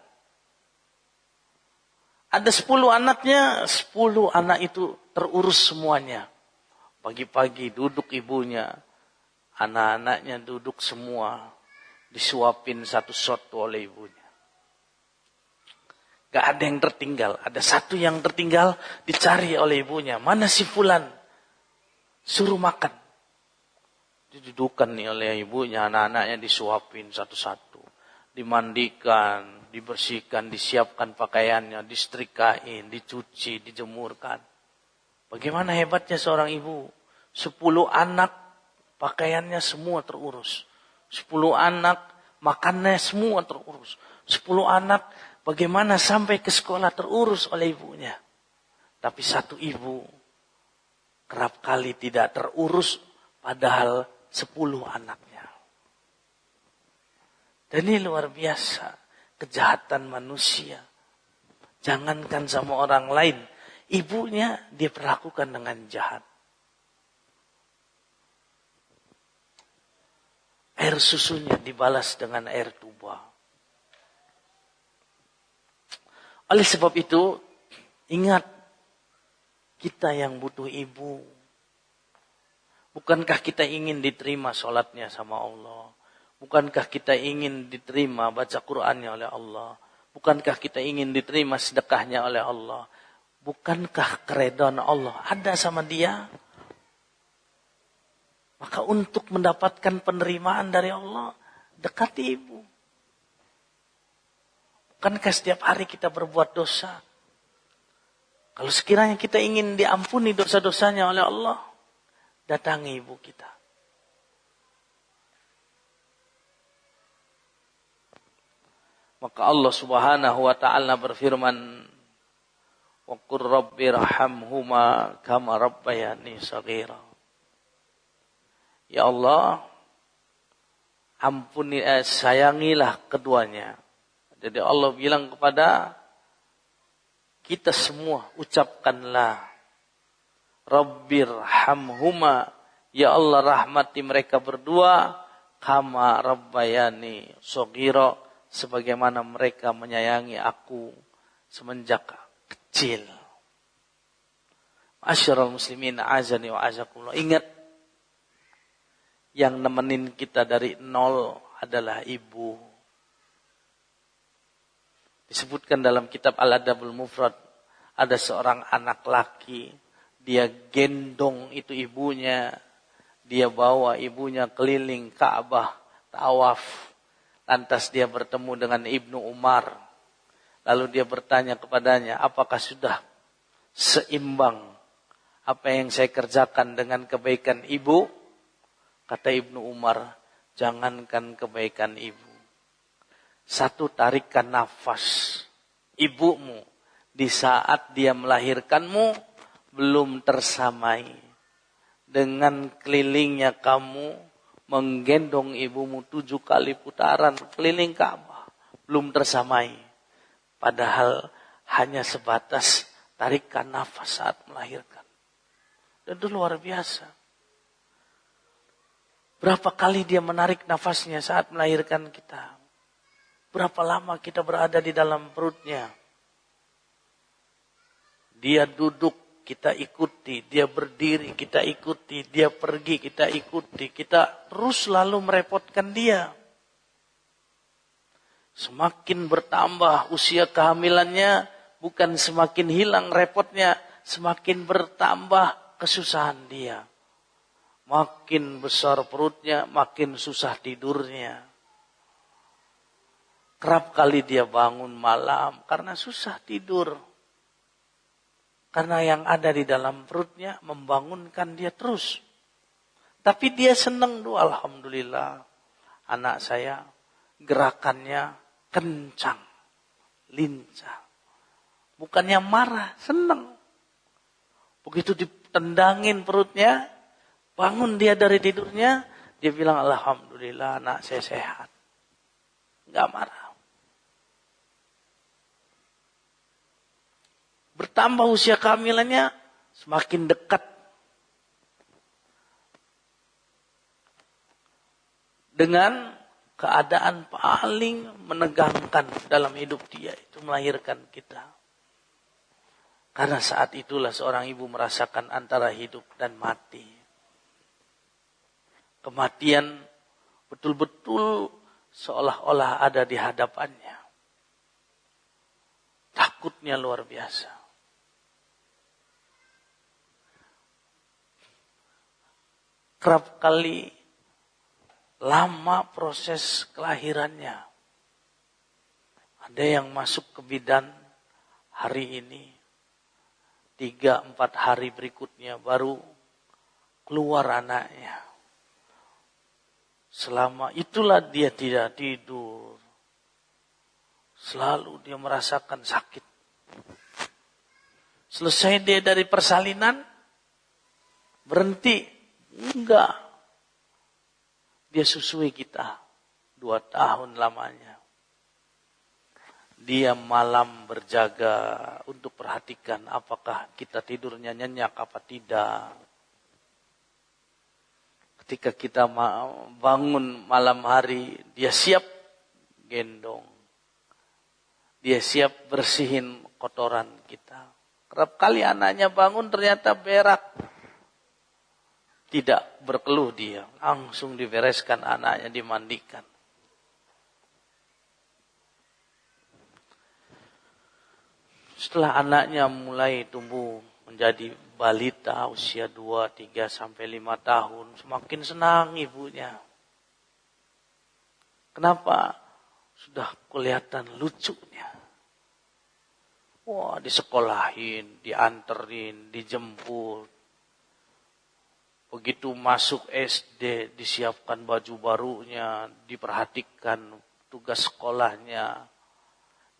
Ada 10 anaknya, 10 anak itu terurus semuanya. Pagi-pagi duduk ibunya, anak-anaknya duduk semua, disuapin satu shot oleh ibunya. Gak ada yang tertinggal. Ada satu yang tertinggal, dicari oleh ibunya. Mana si fulan? Suruh makan. Didudukan nih oleh ibunya, anak-anaknya disuapin satu-satu. Dimandikan, dibersihkan, disiapkan pakaiannya, disetrikain, dicuci, dijemurkan. Bagaimana hebatnya seorang ibu? 10 anak, pakaiannya semua terurus. 10 anak, makannya semua terurus. 10 anak, bagaimana sampai ke sekolah terurus oleh ibunya. Tapi satu ibu kerap kali tidak terurus padahal 10 anaknya. Dan ini luar biasa kejahatan manusia. Jangankan sama orang lain, ibunya diperlakukan dengan jahat. Air susunya dibalas dengan air tuba. Oleh sebab itu, ingat, kita yang butuh ibu. Bukankah kita ingin diterima sholatnya sama Allah? Bukankah kita ingin diterima baca Qur'annya oleh Allah? Bukankah kita ingin diterima sedekahnya oleh Allah? Bukankah keridhaan Allah ada sama dia? Maka untuk mendapatkan penerimaan dari Allah, dekati ibu. Bukankah setiap hari kita berbuat dosa? Kalau sekiranya kita ingin diampuni dosa-dosanya oleh Allah, datangi ibu kita. Maka Allah Subhanahu wa taala berfirman, "Wa qur rabbi rahamhuma kama rabbayani shaghira." Ya Allah, ampuni, sayangilah keduanya. Jadi Allah bilang kepada kita semua, ucapkanlah, Rabbirhamhuma, ya Allah rahmati mereka berdua, kama rabbayani shaghira, sebagaimana mereka menyayangi aku semenjak kecil. Ma'asyiral muslimin, azani wa azakumullah. Ingat, yang nemenin kita dari nol adalah ibu. Disebutkan dalam kitab Al-Adabul Mufrad, ada seorang anak laki, dia gendong itu ibunya, dia bawa ibunya keliling Ka'bah, tawaf. Lantas dia bertemu dengan Ibnu Umar. Lalu dia bertanya kepadanya, apakah sudah seimbang apa yang saya kerjakan dengan kebaikan ibu? Kata Ibnu Umar, jangankan kebaikan ibu. Satu tarikan nafas ibumu di saat dia melahirkanmu belum tersamai dengan kelilingnya kamu menggendong ibumu 7 kali putaran keliling Ka'bah, belum tersamai. Padahal hanya sebatas tarikan nafas saat melahirkan. Dan itu luar biasa. Berapa kali dia menarik nafasnya saat melahirkan kita? Berapa lama kita berada di dalam perutnya? Dia duduk, kita ikuti. Dia berdiri, kita ikuti. Dia pergi, kita ikuti. Kita terus selalu merepotkan dia. Semakin bertambah usia kehamilannya, bukan semakin hilang repotnya, semakin bertambah kesusahan dia. Makin besar perutnya, makin susah tidurnya. Kerap kali dia bangun malam karena susah tidur. Karena yang ada di dalam perutnya membangunkan dia terus. Tapi dia senang tuh, alhamdulillah. Anak saya gerakannya kencang, lincah. Bukannya marah, senang. Begitu ditendangin perutnya, bangun dia dari tidurnya, dia bilang alhamdulillah anak saya sehat. Enggak marah. Bertambah usia kehamilannya, semakin dekat dengan keadaan paling menegangkan dalam hidup dia, itu melahirkan kita. Karena saat itulah seorang ibu merasakan antara hidup dan mati. Kematian betul-betul seolah-olah ada di hadapannya. Takutnya luar biasa. Kerap kali lama proses kelahirannya. Ada yang masuk ke bidan hari ini, 3-4 hari berikutnya baru keluar anaknya. Selama itulah dia tidak tidur. Selalu dia merasakan sakit. Selesai dia dari persalinan, berhenti. Enggak. Dia susui kita 2 tahun lamanya. Dia malam berjaga untuk perhatikan apakah kita tidurnya nyenyak apa tidak. Ketika kita bangun malam hari, dia siap gendong. Dia siap bersihin kotoran kita. Kerap kali anaknya bangun ternyata berak. Tidak berkeluh dia, langsung dibereskan anaknya, dimandikan. Setelah anaknya mulai tumbuh menjadi balita usia 2, 3, sampai 5 tahun, semakin senang ibunya. Kenapa? Sudah kelihatan lucunya. Wah, disekolahin, dianterin, dijemput. Begitu masuk SD, disiapkan baju barunya, diperhatikan tugas sekolahnya,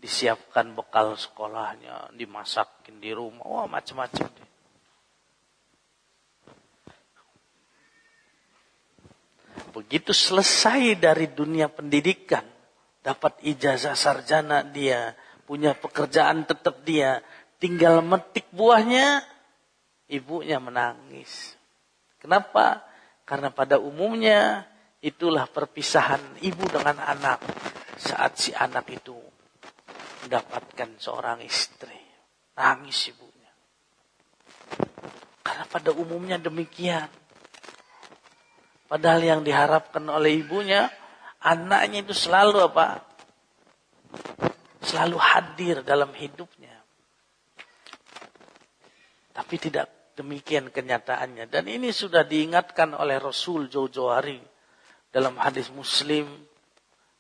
disiapkan bekal sekolahnya, dimasakin di rumah, wah macam-macam. Begitu selesai dari dunia pendidikan, dapat ijazah sarjana dia, punya pekerjaan tetap dia, tinggal metik buahnya, ibunya menangis. Kenapa? Karena pada umumnya itulah perpisahan ibu dengan anak saat si anak itu mendapatkan seorang istri. Nangis ibunya. Karena pada umumnya demikian. Padahal yang diharapkan oleh ibunya, anaknya itu selalu apa? Selalu hadir dalam hidupnya. Tapi tidak demikian kenyataannya. Dan ini sudah diingatkan oleh Rasul jauh-jauh hari. Dalam hadis Muslim.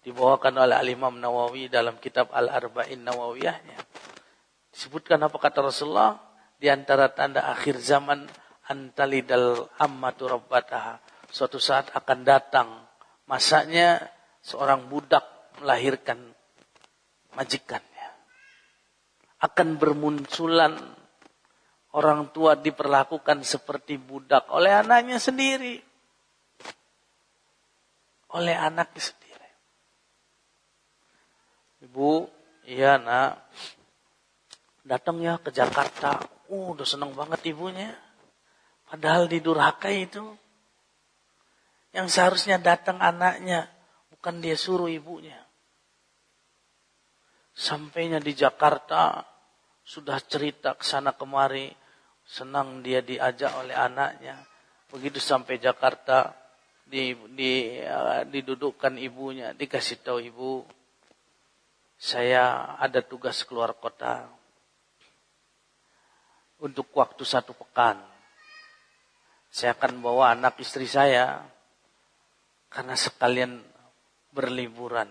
Dibawakan oleh Al-Imam Nawawi dalam kitab Al-Arba'in Nawawiyahnya. Disebutkan apa kata Rasulullah? Di antara tanda akhir zaman. Antalidal ammatu rabbataha. Suatu saat akan datang. Masanya seorang budak melahirkan majikannya. Akan bermunculan orang tua diperlakukan seperti budak oleh anaknya sendiri. Oleh anaknya sendiri. Ibu, iya nak, datang ya ke Jakarta. Udah senang banget ibunya. Padahal di Durhaka itu, yang seharusnya datang anaknya, bukan dia suruh ibunya. Sampainya di Jakarta, sudah cerita ke sana kemari, senang dia diajak oleh anaknya. Begitu sampai Jakarta, didudukkan ibunya, dikasih tahu ibu, saya ada tugas keluar kota untuk waktu 1 pekan. Saya akan bawa anak istri saya karena sekalian berliburan.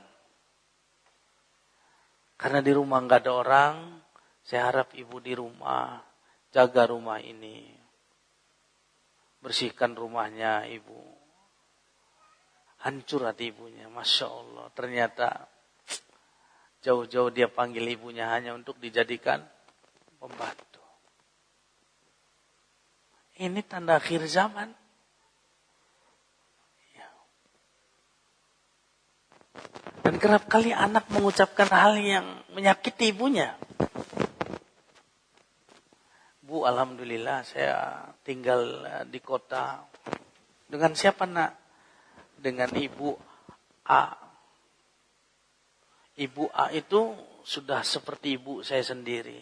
Karena di rumah nggak ada orang, saya harap ibu di rumah. Jaga rumah ini. Bersihkan rumahnya ibu. Hancur hati ibunya. Masya Allah. Ternyata jauh-jauh dia panggil ibunya hanya untuk dijadikan pembantu. Ini tanda akhir zaman. Ya. Dan kerap kali anak mengucapkan hal yang menyakiti ibunya. Bu, alhamdulillah saya tinggal di kota. Dengan siapa nak? Dengan Ibu A. Ibu A itu sudah seperti ibu saya sendiri.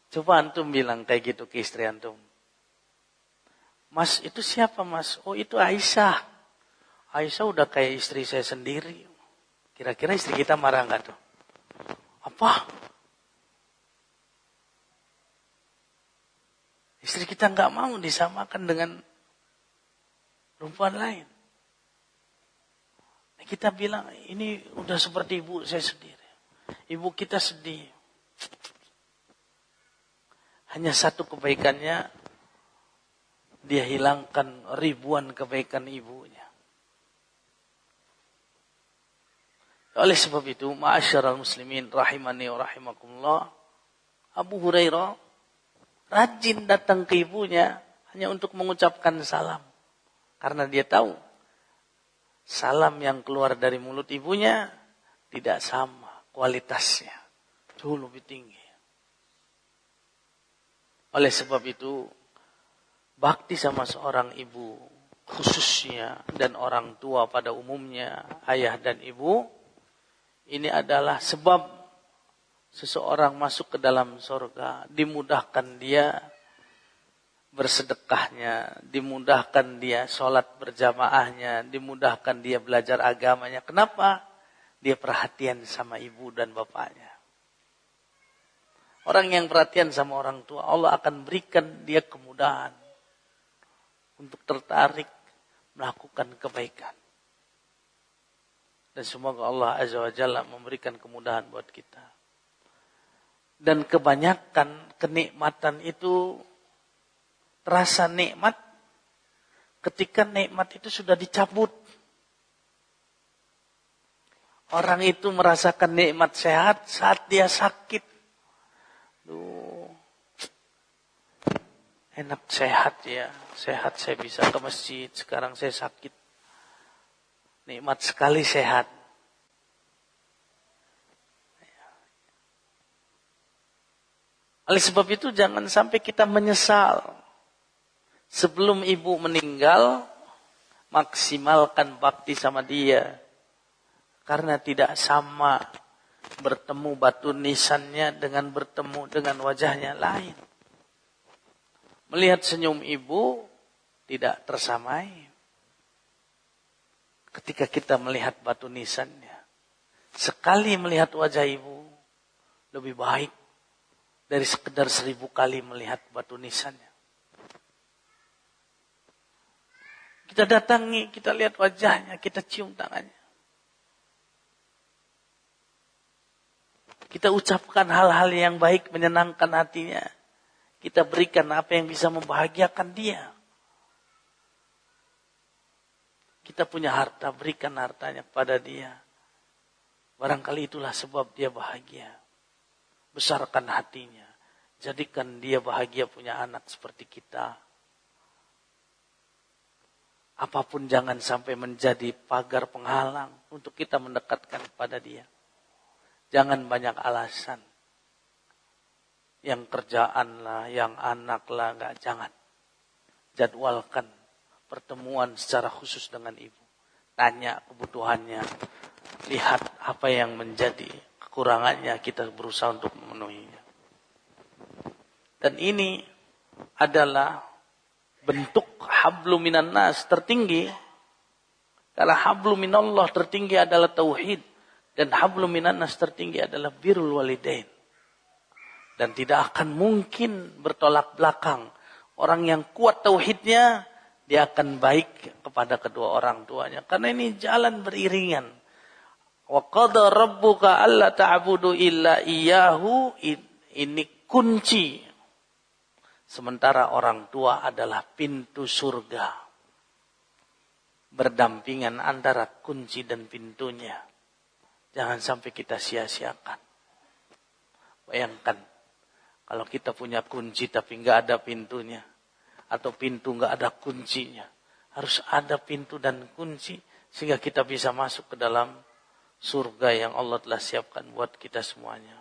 Coba antum bilang kayak gitu ke istri antum. Mas, itu siapa mas? Oh, itu Aisyah. Aisyah udah kayak istri saya sendiri. Kira-kira istri kita marah nggak tuh? Apa? Istri kita nggak mau disamakan dengan perempuan lain. Kita bilang, ini udah seperti ibu saya sendiri. Ibu kita sedih. Hanya satu kebaikannya, dia hilangkan ribuan kebaikan ibunya. Oleh sebab itu, ma'asyiral muslimin rahimani wa rahimakumullah, Abu Hurairah rajin datang ke ibunya hanya untuk mengucapkan salam. Karena dia tahu, salam yang keluar dari mulut ibunya tidak sama kualitasnya. Jauh lebih tinggi. Oleh sebab itu, bakti sama seorang ibu khususnya dan orang tua pada umumnya, ayah dan ibu, ini adalah sebab seseorang masuk ke dalam surga. Dimudahkan dia bersedekahnya, dimudahkan dia sholat berjamaahnya, dimudahkan dia belajar agamanya. Kenapa? Dia perhatian sama ibu dan bapaknya. Orang yang perhatian sama orang tua, Allah akan berikan dia kemudahan untuk tertarik melakukan kebaikan. Dan semoga Allah Azza wa Jalla memberikan kemudahan buat kita. Dan kebanyakan kenikmatan itu terasa nikmat ketika nikmat itu sudah dicabut. Orang itu merasakan nikmat sehat saat dia sakit. Duh, enak sehat ya. Sehat saya bisa ke masjid. Sekarang saya sakit. Nikmat sekali sehat. Oleh sebab itu jangan sampai kita menyesal. Sebelum ibu meninggal, maksimalkan bakti sama dia. Karena tidak sama bertemu batu nisannya dengan bertemu dengan wajahnya lain. Melihat senyum ibu tidak tersamai ketika kita melihat batu nisannya. Sekali melihat wajah ibu lebih baik dari sekedar 1000 kali melihat batu nisannya. Kita datangi, kita lihat wajahnya, kita cium tangannya. Kita ucapkan hal-hal yang baik menyenangkan hatinya. Kita berikan apa yang bisa membahagiakan dia. Kita punya harta, berikan hartanya kepada dia. Barangkali itulah sebab dia bahagia. Besarkan hatinya. Jadikan dia bahagia punya anak seperti kita. Apapun jangan sampai menjadi pagar penghalang untuk kita mendekatkan kepada dia. Jangan banyak alasan. Yang kerjaan lah, yang anak lah, jangan. Jadwalkan pertemuan secara khusus dengan ibu. Tanya kebutuhannya. Lihat apa yang menjadi kekurangannya, kita berusaha untuk memenuhinya. Dan ini adalah bentuk hablu minan nas tertinggi. Kalau hablu minallah tertinggi adalah tauhid. Dan hablu minan nas tertinggi adalah birrul walidain. Dan tidak akan mungkin bertolak belakang. Orang yang kuat tauhidnya, dia akan baik kepada kedua orang tuanya. Karena ini jalan beriringan. Wa qada rabbuka alla ta'budu illa iyyahu, ini kunci. Sementara orang tua adalah pintu surga. Berdampingan antara kunci dan pintunya. Jangan sampai kita sia-siakan. Bayangkan, kalau kita punya kunci tapi nggak ada pintunya. Atau pintu nggak ada kuncinya. Harus ada pintu dan kunci. Sehingga kita bisa masuk ke dalam surga yang Allah telah siapkan buat kita semuanya.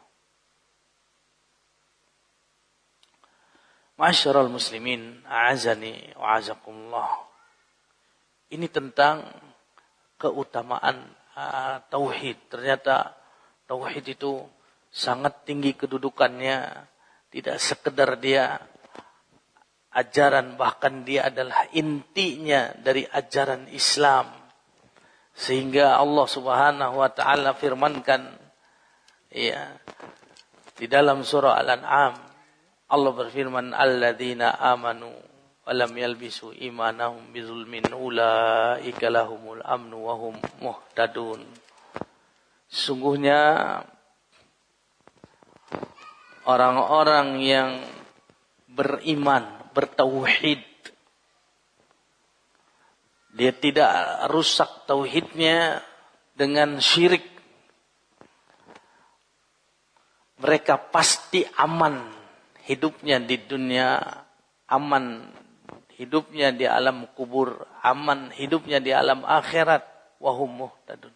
Ma'asyiral muslimin, a'azani wa'azakumullah. Ini tentang keutamaan tauhid. Ternyata tauhid itu sangat tinggi kedudukannya. Tidak sekedar dia ajaran, bahkan dia adalah intinya dari ajaran Islam. Sehingga Allah Subhanahu wa taala firmankan ya di dalam surah Al-An'am, Allah berfirman, alladzina amanu wa lam yalbisu imanahum bizulmin ulaika lahumul amnu wa hum muhtadun. Sungguhnya orang-orang yang beriman, bertauhid, dia tidak rusak tauhidnya dengan syirik. Mereka pasti aman hidupnya di dunia, aman hidupnya di alam kubur, aman hidupnya di alam akhirat, wahum muhtadun.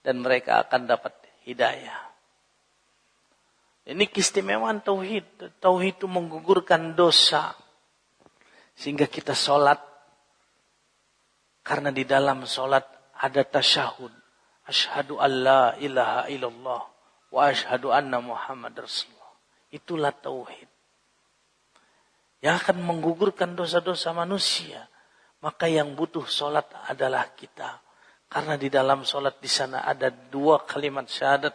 Dan mereka akan dapat hidayah. Ini keistimewaan tauhid. Tauhid itu menggugurkan dosa. Sehingga kita sholat. Karena di dalam sholat ada tasyahud, Asyhadu an la ilaha illallah wa asyhadu anna Muhammad Rasulullah. Itulah tauhid. Yang akan menggugurkan dosa-dosa manusia. Maka yang butuh sholat adalah kita. Karena di dalam sholat di sana ada 2 kalimat syahadat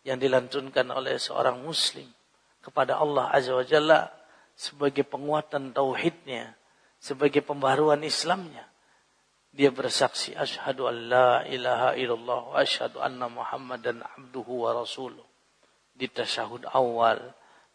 yang dilantunkan oleh seorang muslim kepada Allah Azza wa Jalla sebagai penguatan tauhidnya, sebagai pembaharuan Islamnya. Dia bersaksi asyhadu an la ilaha illallah wa asyhadu anna Muhammadan abduhu wa rasuluh. Di tasyahud awal,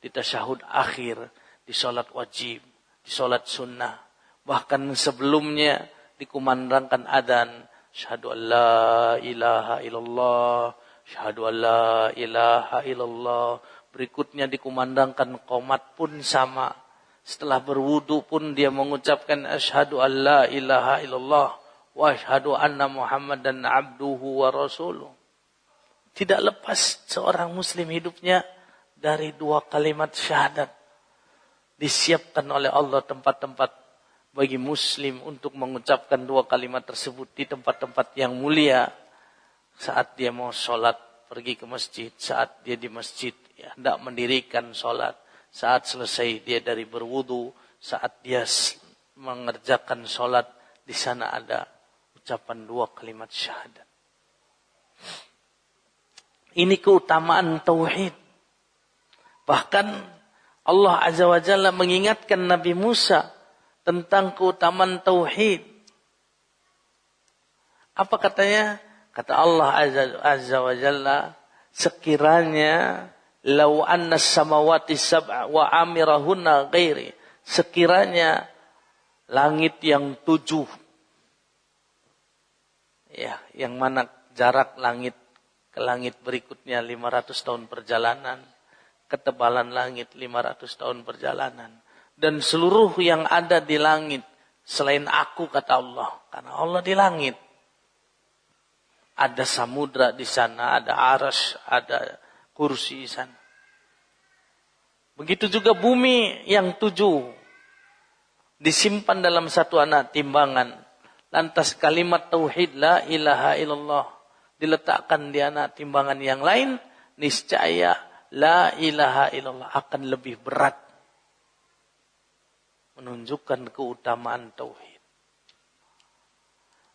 di tasyahud akhir, di salat wajib, di salat sunnah, bahkan sebelumnya dikumandangkan adzan, asyhadu an la ilaha illallah, asyhadu an la ilaha illallah. Berikutnya dikumandangkan qomat pun sama. Setelah berwudu pun dia mengucapkan asyhadu an la ilaha illallah wa asyhadu anna Muhammadan abduhu wa rasuluh. Tidak lepas seorang muslim hidupnya dari 2 kalimat syahadat. Disiapkan oleh Allah tempat-tempat bagi muslim untuk mengucapkan 2 kalimat tersebut di tempat-tempat yang mulia. Saat dia mau sholat, pergi ke masjid. Saat dia di masjid, ya, hendak mendirikan sholat. Saat selesai dia dari berwudu. Saat dia mengerjakan sholat, di sana ada ucapan 2 kalimat syahadat. Ini keutamaan tauhid. Bahkan Allah Azza wa Jalla mengingatkan Nabi Musa tentang keutamaan tauhid. Apa katanya? Kata Allah Azza wa Jalla, sekiranya lau anna samawati sab'a wa amirahunna ghairi, sekiranya langit yang 7, ya, yang mana jarak langit ke langit berikutnya 500 tahun perjalanan, ketebalan langit 500 tahun perjalanan, dan seluruh yang ada di langit selain aku, kata Allah, karena Allah di langit. Ada samudra di sana, ada arsy, ada kursi di sana. Begitu juga bumi yang 7 disimpan dalam satu anak timbangan. Lantas kalimat tauhid la ilaha illallah diletakkan di anak timbangan yang lain, niscaya la ilaha illallah akan lebih berat. Menunjukkan keutamaan tauhid.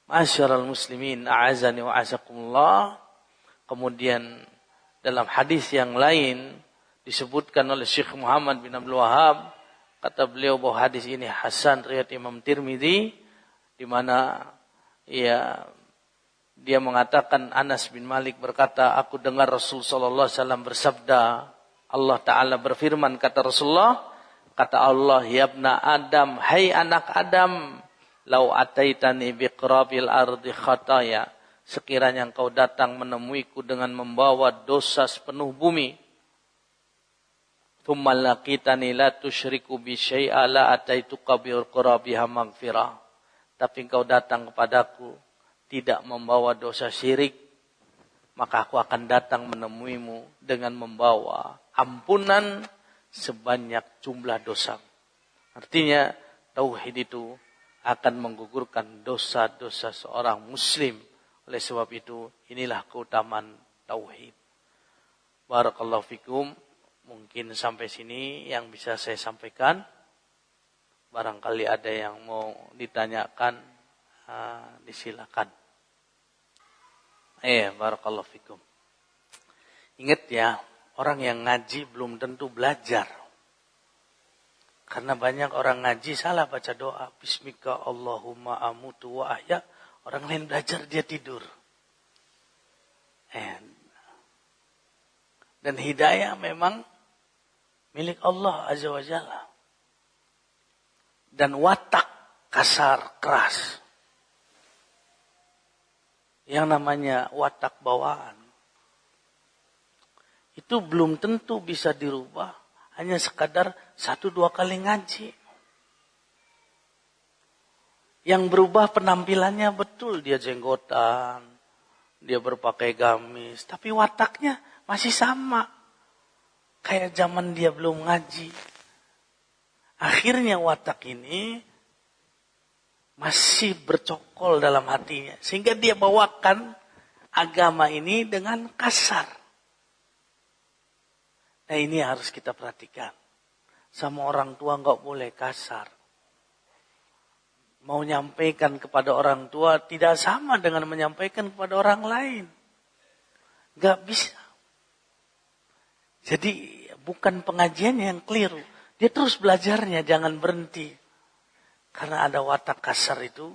Ma'asyiral muslimin, a'azani wa a'azakumullah. Kemudian dalam hadis yang lain disebutkan oleh Syekh Muhammad bin Abdul Wahhab, kata beliau bahwa hadis ini hasan riwayat Imam Tirmidzi, di mana dia mengatakan, Anas bin Malik berkata, aku dengar Rasul sallallahu alaihi wasallam bersabda, Allah Ta'ala berfirman, kata Rasulullah, kata Allah, ya ibna Adam, hai anak Adam, lau ataitani biqrabil ardi khataya, sekiranya engkau datang menemuiku dengan membawa dosa sepenuh bumi, thumma laqitani la tusyriku bi syai'a la ataituka biqrabiha maghfirah, tapi engkau datang kepadaku tidak membawa dosa syirik, maka aku akan datang menemuimu dengan membawa ampunan sebanyak jumlah dosa. Artinya tauhid itu akan menggugurkan dosa-dosa seorang muslim. Oleh sebab itu, inilah keutamaan tauhid. Barakallahu fikum. Mungkin sampai sini yang bisa saya sampaikan. Barangkali ada yang mau ditanyakan, disilakan. Barakallahu fikum. Ingat ya, orang yang ngaji belum tentu belajar. Karena banyak orang ngaji salah baca doa. Bismika Allahumma amutu wa ahya. Orang lain belajar dia tidur. Dan hidayah memang milik Allah Azza wa Jalla. Dan watak kasar, keras. Yang namanya watak bawaan. Itu belum tentu bisa dirubah. Hanya sekadar 1-2 kali ngaji. Yang berubah penampilannya betul. Dia jenggotan. Dia berpakai gamis. Tapi wataknya masih sama. Kayak zaman dia belum ngaji. Akhirnya watak ini masih bercokol dalam hatinya. Sehingga dia bawakan agama ini dengan kasar. Nah ini harus kita perhatikan. Sama orang tua nggak boleh kasar. Mau nyampaikan kepada orang tua tidak sama dengan menyampaikan kepada orang lain. Nggak bisa. Jadi bukan pengajiannya yang keliru. Dia terus belajarnya, jangan berhenti. Karena ada watak kasar itu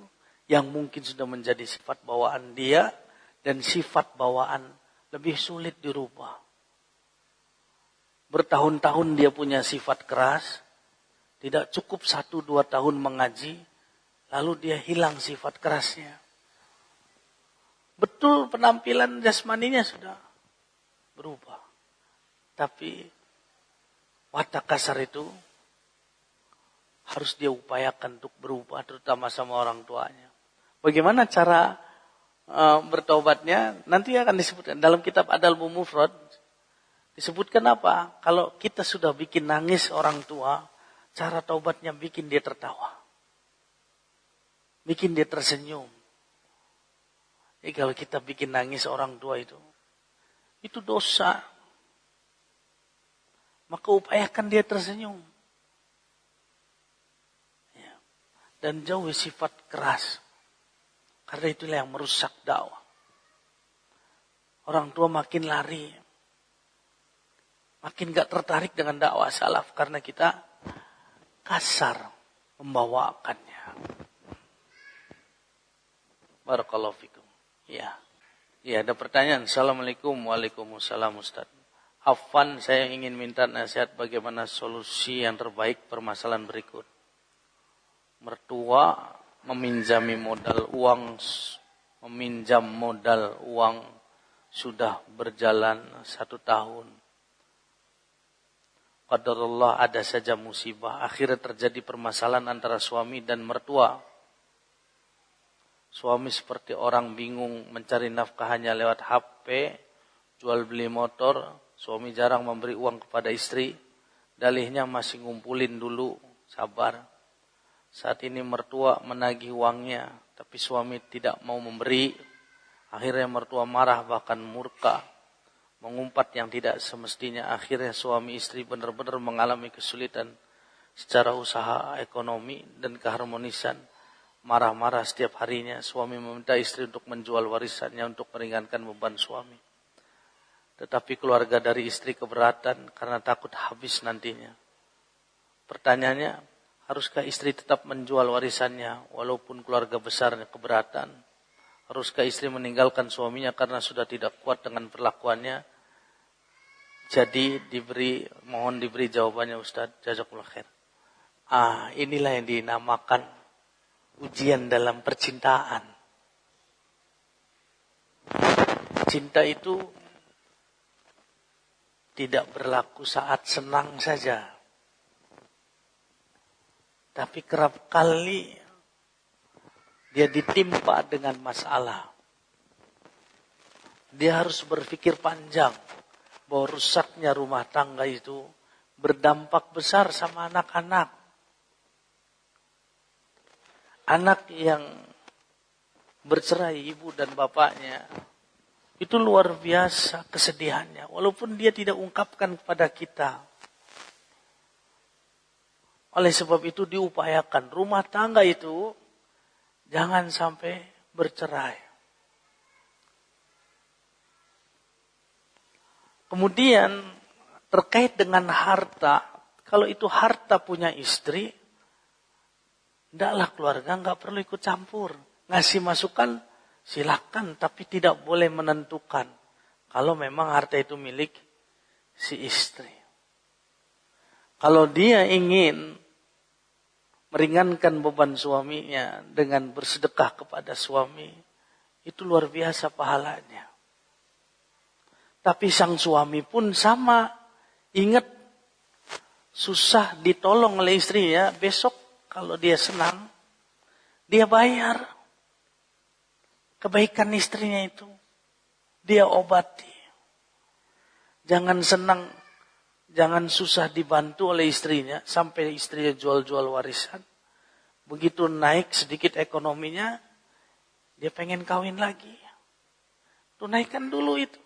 yang mungkin sudah menjadi sifat bawaan dia. Dan sifat bawaan lebih sulit dirubah. Bertahun-tahun dia punya sifat keras. Tidak cukup 1-2 tahun mengaji. Lalu dia hilang sifat kerasnya. Betul penampilan jasmaninya sudah berubah. Tapi watak kasar itu harus dia upayakan untuk berubah, terutama sama orang tuanya. Bagaimana cara bertobatnya? Nanti akan disebutkan dalam kitab Adabul Mufrad. Disebutkan apa? Kalau kita sudah bikin nangis orang tua, cara taubatnya bikin dia tertawa. Bikin dia tersenyum. Jadi kalau kita bikin nangis orang tua itu dosa. Maka upayakan dia tersenyum. Ya. Dan jauhi sifat keras. Karena itulah yang merusak dakwah. Orang tua makin lari. Makin gak tertarik dengan dakwah salaf. Karena kita kasar membawakannya. Barakallahu fikum. Ya. Ya, ada pertanyaan. Assalamualaikum. Waalaikumsalam Ustaz. Afwan, saya ingin minta nasihat bagaimana solusi yang terbaik permasalahan berikut. Mertua meminjam modal uang sudah berjalan 1 tahun. Qadarullah ada saja musibah. Akhirnya terjadi permasalahan antara suami dan mertua. Suami seperti orang bingung mencari nafkah hanya lewat HP, jual beli motor. Suami jarang memberi uang kepada istri. Dalihnya masih ngumpulin dulu, sabar. Saat ini mertua menagih uangnya, tapi suami tidak mau memberi. Akhirnya mertua marah bahkan murka. Mengumpat yang tidak semestinya. Akhirnya suami istri benar-benar mengalami kesulitan secara usaha ekonomi dan keharmonisan. Marah-marah setiap harinya. Suami meminta istri untuk menjual warisannya untuk meringankan beban suami. Tetapi keluarga dari istri keberatan karena takut habis nantinya. Pertanyaannya, haruskah istri tetap menjual warisannya walaupun keluarga besarnya keberatan? Haruskah istri meninggalkan suaminya karena sudah tidak kuat dengan perlakuannya? Jadi mohon diberi jawabannya Ustaz. Jazakallah khair. Inilah yang dinamakan ujian dalam percintaan. Cinta itu tidak berlaku saat senang saja. Tapi kerap kali dia ditimpa dengan masalah. Dia harus berpikir panjang bahwa rusaknya rumah tangga itu berdampak besar sama anak-anak. Anak yang bercerai ibu dan bapaknya, itu luar biasa kesedihannya. Walaupun dia tidak ungkapkan kepada kita. Oleh sebab itu diupayakan. Rumah tangga itu jangan sampai bercerai. Kemudian terkait dengan harta. Kalau itu harta punya istri, ndaklah keluarga nggak perlu ikut campur. Ngasih masukan silakan, tapi tidak boleh menentukan. Kalau memang harta itu milik si istri. Kalau dia ingin meringankan beban suaminya dengan bersedekah kepada suami, itu luar biasa pahalanya. Tapi sang suami pun sama. Ingat, susah ditolong oleh istrinya. Besok kalau dia senang, dia bayar kebaikan istrinya itu. Dia obati. Jangan senang, jangan susah dibantu oleh istrinya. Sampai istrinya jual-jual warisan. Begitu naik sedikit ekonominya, dia pengen kawin lagi. Tunaikan dulu itu.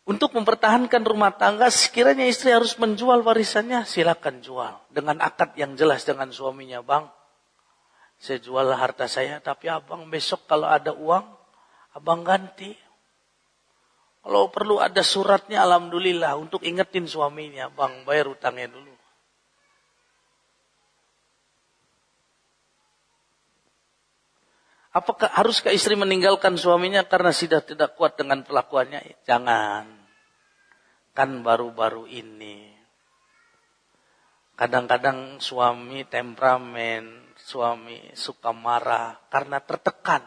Untuk mempertahankan rumah tangga, sekiranya istri harus menjual warisannya, silakan jual. Dengan akad yang jelas dengan suaminya, Bang, saya jual harta saya, tapi abang besok kalau ada uang, abang ganti. Kalau perlu ada suratnya, alhamdulillah, untuk ingetin suaminya, Bang, bayar utangnya dulu. Apakah haruskah istri meninggalkan suaminya karena sudah tidak kuat dengan perlakuannya? Jangan. Kan baru-baru ini. Kadang-kadang suami temperamen, suami suka marah karena tertekan.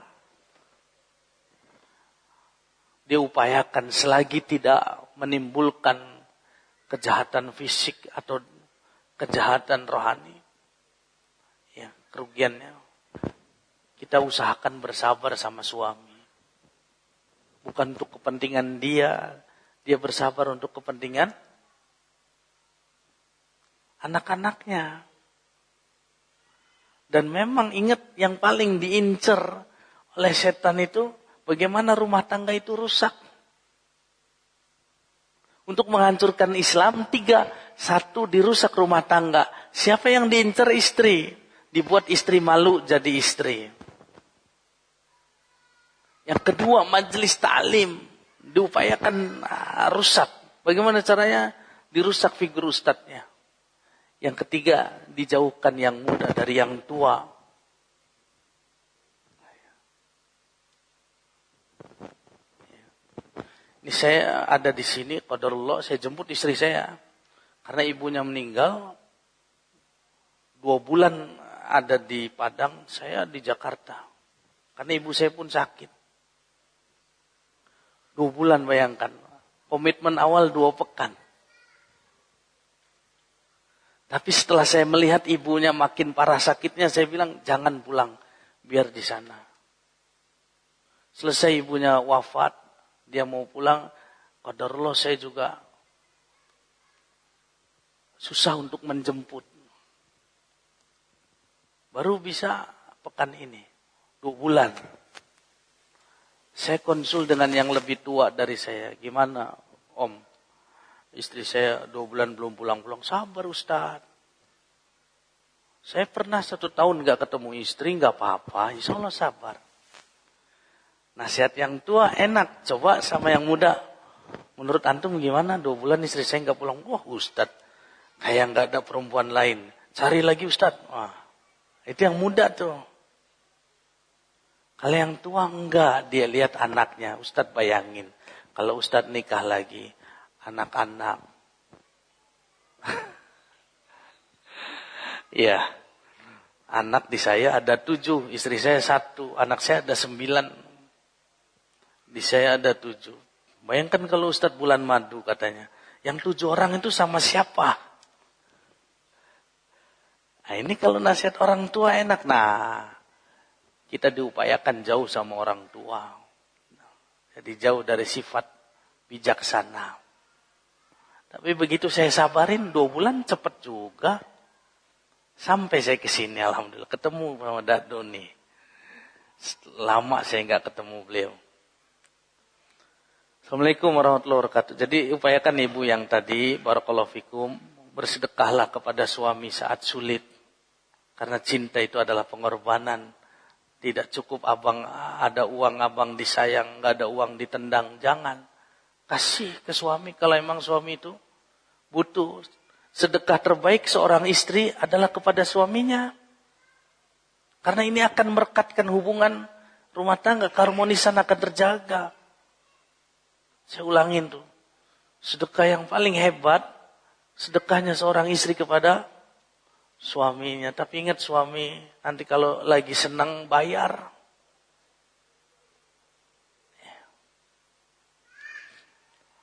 Dia upayakan selagi tidak menimbulkan kejahatan fisik atau kejahatan rohani. Ya, kerugiannya. Kita usahakan bersabar sama suami. Bukan untuk kepentingan dia. Dia bersabar untuk kepentingan anak-anaknya. Dan memang ingat yang paling diincer oleh setan itu, bagaimana rumah tangga itu rusak. Untuk menghancurkan Islam, 3. 1, dirusak rumah tangga. Siapa yang diincer? Istri. Dibuat istri malu jadi istri. Yang kedua, majelis ta'lim diupayakan rusak. Bagaimana caranya? Dirusak figur ustadznya. Yang ketiga, dijauhkan yang muda dari yang tua. Ini saya ada di sini, qadarullah, saya jemput istri saya. Karena ibunya meninggal, 2 bulan ada di Padang, saya di Jakarta. Karena ibu saya pun sakit. 2 bulan bayangkan. Komitmen awal 2 pekan. Tapi setelah saya melihat ibunya makin parah sakitnya, saya bilang jangan pulang. Biar di sana. Selesai ibunya wafat, dia mau pulang. Qadarullah saya juga susah untuk menjemput. Baru bisa pekan ini. 2 bulan. Saya konsul dengan yang lebih tua dari saya. Gimana, Om? Istri saya 2 bulan belum pulang-pulang. Sabar, Ustaz. Saya pernah 1 tahun gak ketemu istri, gak apa-apa. Insya Allah sabar. Nasihat yang tua enak. Coba sama yang muda. Menurut antum gimana? 2 bulan istri saya gak pulang. Wah, Ustaz. Kayak gak ada perempuan lain. Cari lagi, Ustaz. Wah, itu yang muda tuh. Kalau yang tua enggak, dia lihat anaknya. Ustadz bayangin, kalau Ustadz nikah lagi, anak-anak. Iya, anak di saya ada 7, istri saya 1, anak saya ada 9. Di saya ada 7. Bayangkan kalau Ustadz bulan madu katanya, yang 7 orang itu sama siapa? Nah ini kalau nasihat orang tua enak, nah. Kita diupayakan jauh sama orang tua. Jadi jauh dari sifat bijaksana. Tapi begitu saya sabarin 2 bulan cepat juga. Sampai saya ke sini alhamdulillah. Ketemu sama Dado nih. Lama saya nggak ketemu beliau. Assalamualaikum warahmatullahi wabarakatuh. Jadi upayakan ibu yang tadi, barakallahu fikum, bersedekahlah kepada suami saat sulit. Karena cinta itu adalah pengorbanan. Tidak cukup abang ada uang, abang disayang, nggak ada uang ditendang. Jangan. Kasih ke suami kalau emang suami itu butuh. Sedekah terbaik seorang istri adalah kepada suaminya. Karena ini akan merekatkan hubungan rumah tangga. Keharmonisan akan terjaga. Saya ulangin tuh. Sedekah yang paling hebat, sedekahnya seorang istri kepada suaminya. Tapi ingat suami nanti kalau lagi senang bayar.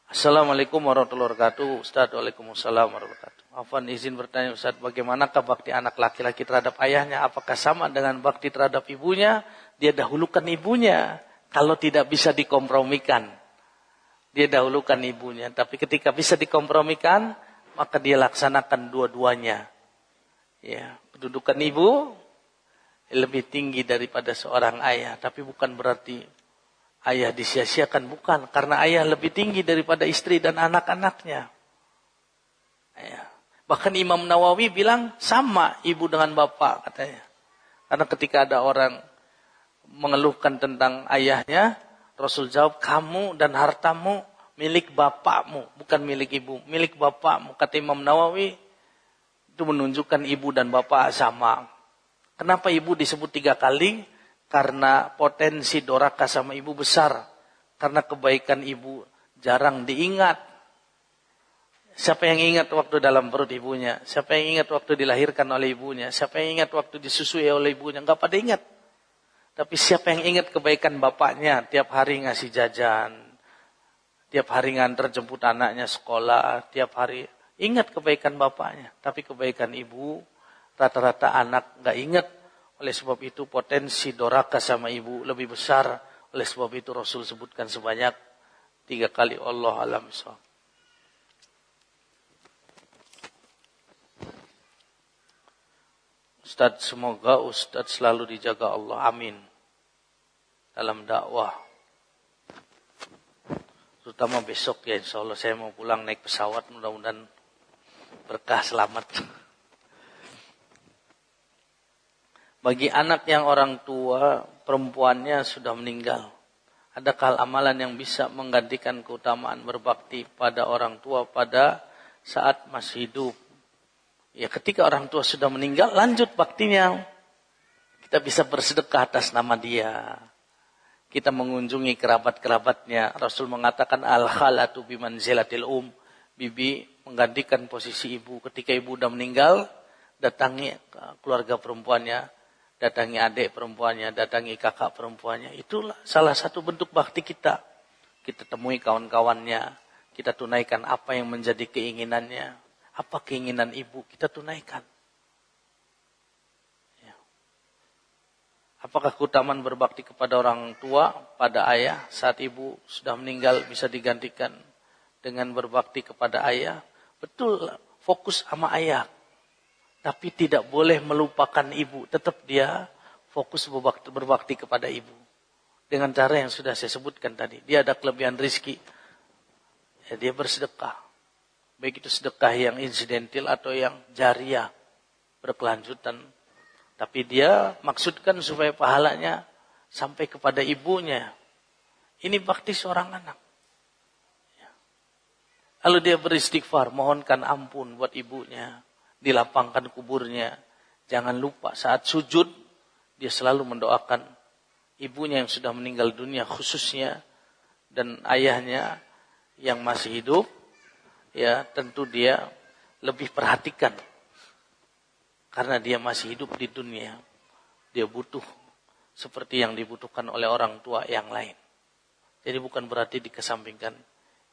Assalamualaikum warahmatullahi wabarakatuh. Ustaz, waalaikumsalam warahmatullahi wabarakatuh. Afwan izin bertanya Ustaz, bagaimanakah bakti anak laki-laki terhadap ayahnya? Apakah sama dengan bakti terhadap ibunya? Dia dahulukan ibunya. Kalau tidak bisa dikompromikan, dia dahulukan ibunya. Tapi ketika bisa dikompromikan, maka dia laksanakan dua-duanya. Ya, kedudukan ibu lebih tinggi daripada seorang ayah, tapi bukan berarti ayah disia-siakan, bukan. Karena ayah lebih tinggi daripada istri dan anak-anaknya. Ya. Bahkan Imam Nawawi bilang sama ibu dengan bapak katanya. Karena ketika ada orang mengeluhkan tentang ayahnya, Rasul jawab, kamu dan hartamu milik bapakmu, bukan milik ibu, milik bapakmu. Kata Imam Nawawi, itu menunjukkan ibu dan bapak sama. Kenapa ibu disebut 3 kali? Karena potensi doraka sama ibu besar. Karena kebaikan ibu jarang diingat. Siapa yang ingat waktu dalam perut ibunya? Siapa yang ingat waktu dilahirkan oleh ibunya? Siapa yang ingat waktu disusui oleh ibunya? Enggak pada ingat. Tapi siapa yang ingat kebaikan bapaknya? Tiap hari ngasih jajan. Tiap hari nganter jemput anaknya sekolah. Tiap hari ingat kebaikan bapaknya. Tapi kebaikan ibu, rata-rata anak enggak ingat. Oleh sebab itu potensi doraka sama ibu lebih besar. Oleh sebab itu Rasul sebutkan sebanyak 3 kali. Allah alam shawab. Ustaz, semoga Ustaz selalu dijaga Allah. Amin. Dalam dakwah. Terutama besok ya, insya Allah saya mau pulang naik pesawat. Mudah-mudahan berkah selamat. Bagi anak yang orang tua, perempuannya sudah meninggal. Adakah amalan yang bisa menggantikan keutamaan berbakti pada orang tua pada saat masih hidup? Ya, ketika orang tua sudah meninggal, lanjut baktinya. Kita bisa bersedekah atas nama dia. Kita mengunjungi kerabat-kerabatnya. Rasul mengatakan al-khalatu bimanzilatil bibi menggantikan posisi ibu. Ketika ibu sudah meninggal, datangi keluarga perempuannya, datangi adik perempuannya, datangi kakak perempuannya. Itulah salah satu bentuk bakti kita. Kita temui kawan-kawannya, kita tunaikan apa yang menjadi keinginannya. Apa keinginan ibu, kita tunaikan. Ya. Apakah keutamaan berbakti kepada orang tua, pada ayah, saat ibu sudah meninggal bisa digantikan dengan berbakti kepada ayah? Betul, fokus sama ayah. Tapi tidak boleh melupakan ibu. Tetap dia fokus berbakti kepada ibu. Dengan cara yang sudah saya sebutkan tadi. Dia ada kelebihan rizki. Ya, dia bersedekah. Baik itu sedekah yang insidental atau yang jariah. Berkelanjutan. Tapi dia maksudkan supaya pahalanya sampai kepada ibunya. Ini bakti seorang anak. Ya. Lalu dia beristighfar. Mohonkan ampun buat ibunya. Dilapangkan kuburnya. Jangan lupa saat sujud. Dia selalu mendoakan ibunya yang sudah meninggal dunia khususnya. Dan ayahnya yang masih hidup. Ya, tentu dia lebih perhatikan. Karena dia masih hidup di dunia. Dia butuh seperti yang dibutuhkan oleh orang tua yang lain. Jadi bukan berarti dikesampingkan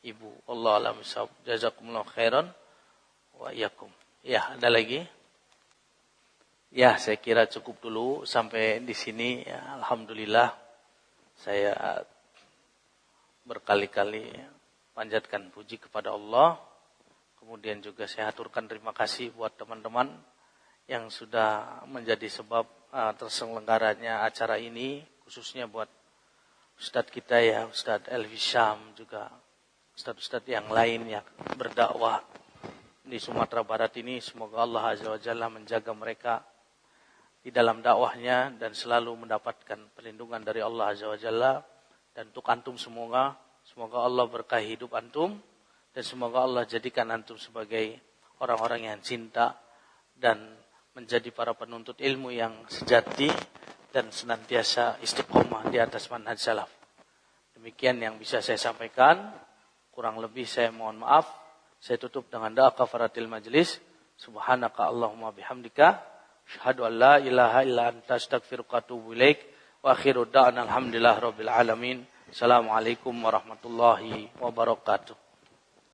ibu. Allah alam shawab. Jazakumullah khairan wa iyyakum. Ya, ada lagi? Ya, saya kira cukup dulu sampai di sini. Ya, alhamdulillah saya berkali-kali panjatkan puji kepada Allah. Kemudian juga saya aturkan terima kasih buat teman-teman yang sudah menjadi sebab terselenggaranya acara ini. Khususnya buat Ustadz kita ya, Ustadz Elvi Syam, juga Ustadz-Ustadz yang lain yang berdakwah di Sumatera Barat ini. Semoga Allah Azza wa Jalla menjaga mereka di dalam dakwahnya dan selalu mendapatkan perlindungan dari Allah Azza wa Jalla. Dan untuk antum semoga Allah berkahi hidup antum. Dan semoga Allah jadikan antum sebagai orang-orang yang cinta dan menjadi para penuntut ilmu yang sejati dan senantiasa istiqomah di atas manhaj salaf. Demikian yang bisa saya sampaikan. Kurang lebih saya mohon maaf. Saya tutup dengan doa kafaratil majlis. Subhanaka Allahumma bihamdika. Asyhadu an la ilaha illa anta astaghfiruka wa atubu ilaik. Wa akhiru da'ana alhamdulillah rabbil alamin. Assalamualaikum warahmatullahi wabarakatuh.